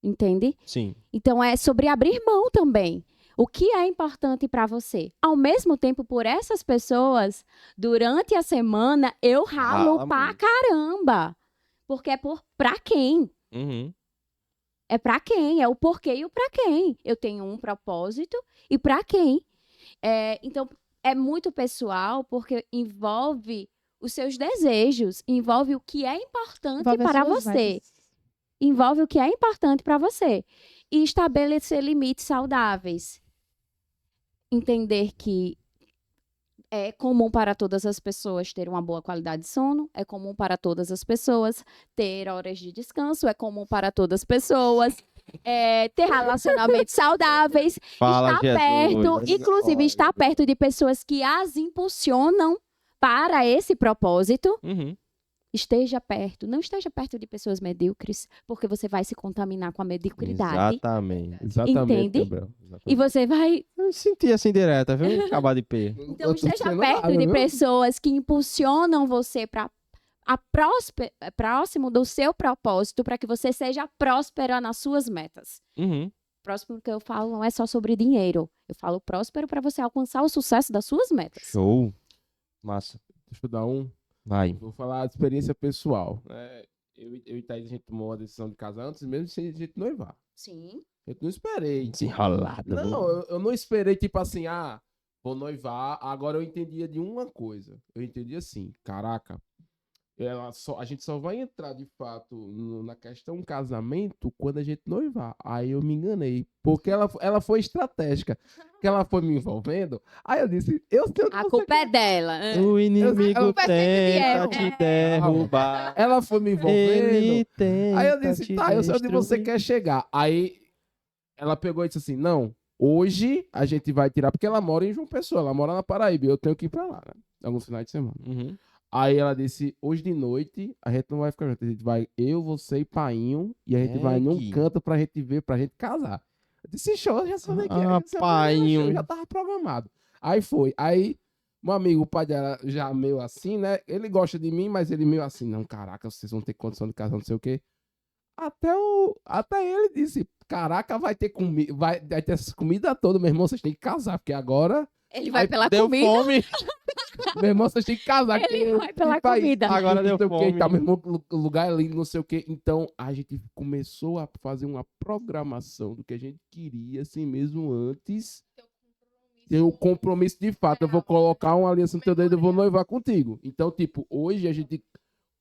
Entende? Sim. Então, é sobre abrir mão também. O que é importante para você? Ao mesmo tempo, por essas pessoas, durante a semana, eu ralo pra muito. caramba. Porque é pra quem? Uhum. É pra quem? É o porquê e o pra quem. Eu tenho um propósito e pra quem. Então, é muito pessoal porque envolve os seus desejos, envolve o que é importante Envolve as para suas você. metas. Envolve o que é importante para você. E estabelecer limites saudáveis. Entender que é comum para todas as pessoas ter uma boa qualidade de sono, é comum para todas as pessoas ter horas de descanso, é comum para todas as pessoas ter relacionamentos saudáveis, Fala, estar Jesus. perto, inclusive estar perto de pessoas que as impulsionam para esse propósito. Uhum. Esteja perto, não esteja perto de pessoas medíocres, porque você vai se contaminar com a mediocridade. Exatamente. Exatamente, Entende? Gabriel. Exatamente. E você vai. Eu senti essa indireta, viu? Acabar de P. Então, Eu tô esteja sendo perto nada, de viu? pessoas que impulsionam você para próximo do seu propósito, para que você seja próspera nas suas metas. Uhum. Próximo que eu falo não é só sobre dinheiro. Eu falo próspero para você alcançar o sucesso das suas metas. Show. Massa. Deixa eu dar um. Vai. Vou falar de experiência pessoal. Eu e Thaís, a gente tomou uma decisão de casar antes mesmo de a gente noivar. Sim. Eu não esperei. Desenrolada. Não, eu não esperei, tipo assim, vou noivar. Agora eu entendia de uma coisa. Eu entendi assim, caraca, a gente só vai entrar de fato na questão casamento quando a gente noivar. Aí eu me enganei. Porque ela foi estratégica. Que ela foi me envolvendo. Aí eu disse, eu tenho que A culpa é dela. O inimigo Eu pensei tenta que te derrubar. Ela foi me envolvendo. Ele tenta Aí eu disse, te tá, eu sei onde você destruir. quer chegar. Aí ela pegou e disse assim, não, hoje a gente vai tirar, porque ela mora em João Pessoa, ela mora na Paraíba, eu tenho que ir pra lá, né? Alguns finais de semana. Uhum. Aí ela disse, hoje de noite a gente não vai ficar junto, a gente vai, eu, você e Painho, e a gente vai num Egg. canto pra gente ver, pra gente casar. Eu disse, show, já sabia que Ah, era, show, Painho. já tava programado. Aí foi, aí meu amigo, o pai dela já meio assim, né? Ele gosta de mim, mas ele meio assim, não, caraca, vocês vão ter condição de casar, não sei o quê. Até ele disse, caraca, vai ter comida, vai ter essa comida toda, meu irmão, vocês têm que casar, porque agora, Ele vai pela Deu comida. fome. meu irmão, vocês têm que casar. Ele vai pela Tipo aí, comida. Agora deu não sei o quê, fome. e tal, meu irmão, o lugar é lindo, não sei o quê. Então, a gente começou a fazer uma programação do que a gente queria, assim mesmo antes. Ter o compromisso de fato. Eu vou colocar uma aliança no teu dedo, eu vou noivar contigo. Então, tipo, hoje a gente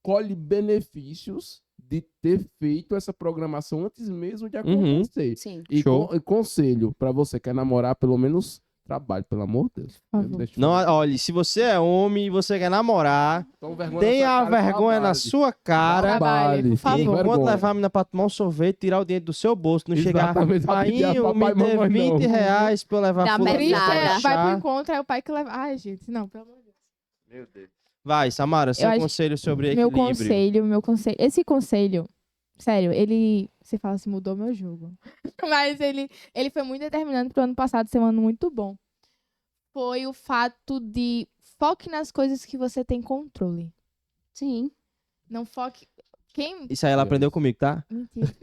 colhe benefícios de ter feito essa programação antes mesmo de acontecer. Sim. E Show. conselho pra você que quer namorar, pelo menos trabalhe, pelo amor de Deus. Por favor. Não, olha, se você é homem e você quer namorar, Toma vergonha tenha na a sua cara e vergonha na trabalhe. sua cara. Trabalhe, por favor. E quando vergonha. levar a menina pra tomar um sorvete, tirar o dinheiro do seu bolso, não chegar, Exatamente, vai pedir a Painho, papai me e dê mamãe, 20 não. reais pra eu levar Dá fulano Triste mesada. pra vai pro chá. encontro, é o pai que leva. Ai, gente, não, pelo amor de Deus. Meu Deus. Vai, Samara, seu acho- conselho sobre Meu equilíbrio. conselho. Esse conselho, sério, ele. Você fala assim, mudou meu jogo. Mas ele foi muito determinante pro ano passado ser um ano muito bom. Foi o fato de foque nas coisas que você tem controle. Sim. Não foque. Quem. Isso aí ela aprendeu comigo, tá? Mentira.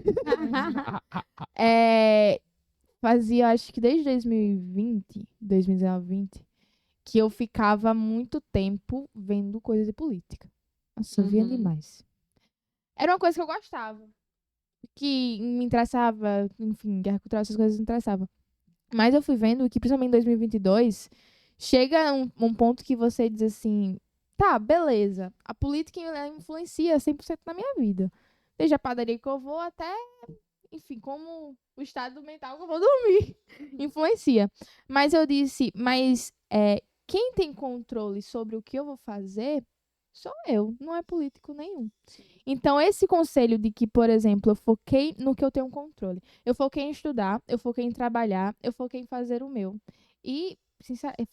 Fazia, acho que desde 2020, 2019, 20, que eu ficava muito tempo vendo coisa de política. Nossa, eu via Uhum. demais. Era uma coisa que eu gostava. Que me interessava, enfim, guerra cultural, essas coisas me interessavam. Mas eu fui vendo que, principalmente em 2022, chega um ponto que você diz assim, tá, beleza, a política ela influencia 100% na minha vida. Desde a padaria que eu vou até, enfim, como o estado mental que eu vou dormir. Influencia. Mas eu disse, quem tem controle sobre o que eu vou fazer sou eu, não é político nenhum. Então, esse conselho de que, por exemplo, eu foquei no que eu tenho controle. Eu foquei em estudar, eu foquei em trabalhar, eu foquei em fazer o meu. E,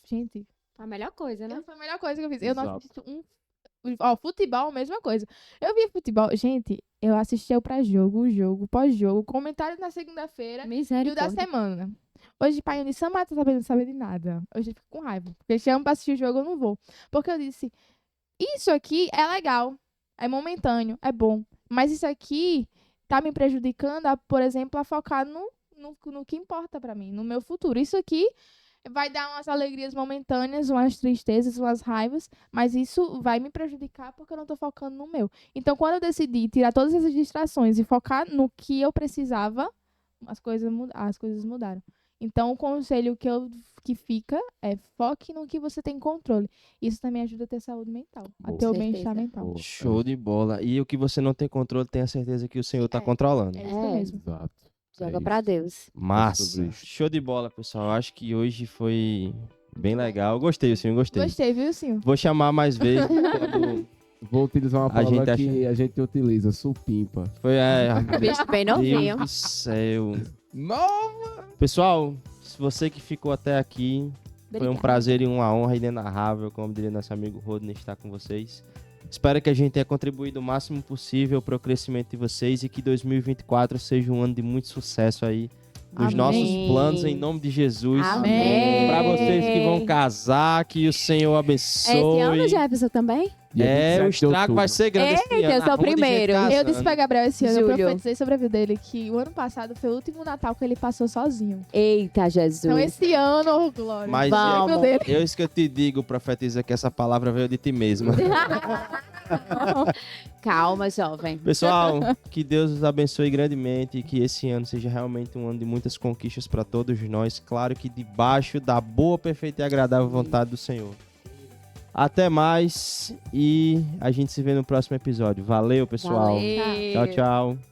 gente, A melhor coisa, né? foi a melhor coisa que eu fiz. Eu não Exato. assisto futebol, mesma coisa. Eu via futebol, gente, eu assistia o pré-jogo, o jogo, pós-jogo, comentário na segunda-feira e o da Misericórdia. semana. Hoje, pai, eu disse, Samara, tá sabendo, não sabe de nada. Hoje eu fico com raiva. Porque chama pra assistir o jogo, eu não vou. Porque eu disse, isso aqui é legal, é momentâneo, é bom. Mas isso aqui tá me prejudicando, por exemplo, a focar no que importa pra mim, no meu futuro. Isso aqui vai dar umas alegrias momentâneas, umas tristezas, umas raivas, mas isso vai me prejudicar porque eu não tô focando no meu. Então, quando eu decidi tirar todas essas distrações e focar no que eu precisava, as coisas mudaram. Então, o conselho que fica é foque no que você tem controle. Isso também ajuda a ter saúde mental, a Boa. ter o Certeza. bem-estar mental. Boa. Show de bola. E o que você não tem controle, tenha certeza que o Senhor tá É. controlando. É isso É. mesmo. Exato. Joga É pra isso. Deus. Massa. sobre isso. Show de bola, pessoal. Acho que hoje foi bem legal. Gostei, Senhor, gostei. Gostei, viu, senhor? Vou chamar mais vezes. quando Vou utilizar uma A palavra gente que a gente utiliza, supimpa. foi Bicho bem Deus novinho. do céu. Nova! Pessoal, se você que ficou até aqui, foi um Obrigada. prazer e uma honra inenarrável, como diria nosso amigo Rodney, estar com vocês. Espero que a gente tenha contribuído o máximo possível para o crescimento de vocês e que 2024 seja um ano de muito sucesso aí dos Amém. nossos planos em nome de Jesus. Amém. Para vocês que vão casar, que o Senhor abençoe. Esse ano, Jefferson, também? Dia É, 27 o de estrago outubro. vai ser grande esse Eita, ano. eu sou A o roda de gente primeiro. casando. Eu disse pra Gabriel esse ano, eu Júlio. profetizei sobre a vida dele que o ano passado foi o último Natal que ele passou sozinho. Eita, Jesus. Então esse ano, oh, glória. Mas Vamos. dele. eu isso que eu te digo, profetiza que essa palavra veio de ti mesma. Calma, jovem. Pessoal, que Deus os abençoe grandemente e que esse ano seja realmente um ano de muitas conquistas para todos nós. Claro que debaixo da boa, perfeita e agradável vontade do Senhor. Até mais e a gente se vê no próximo episódio. Valeu, pessoal. Valeu. Tchau, tchau.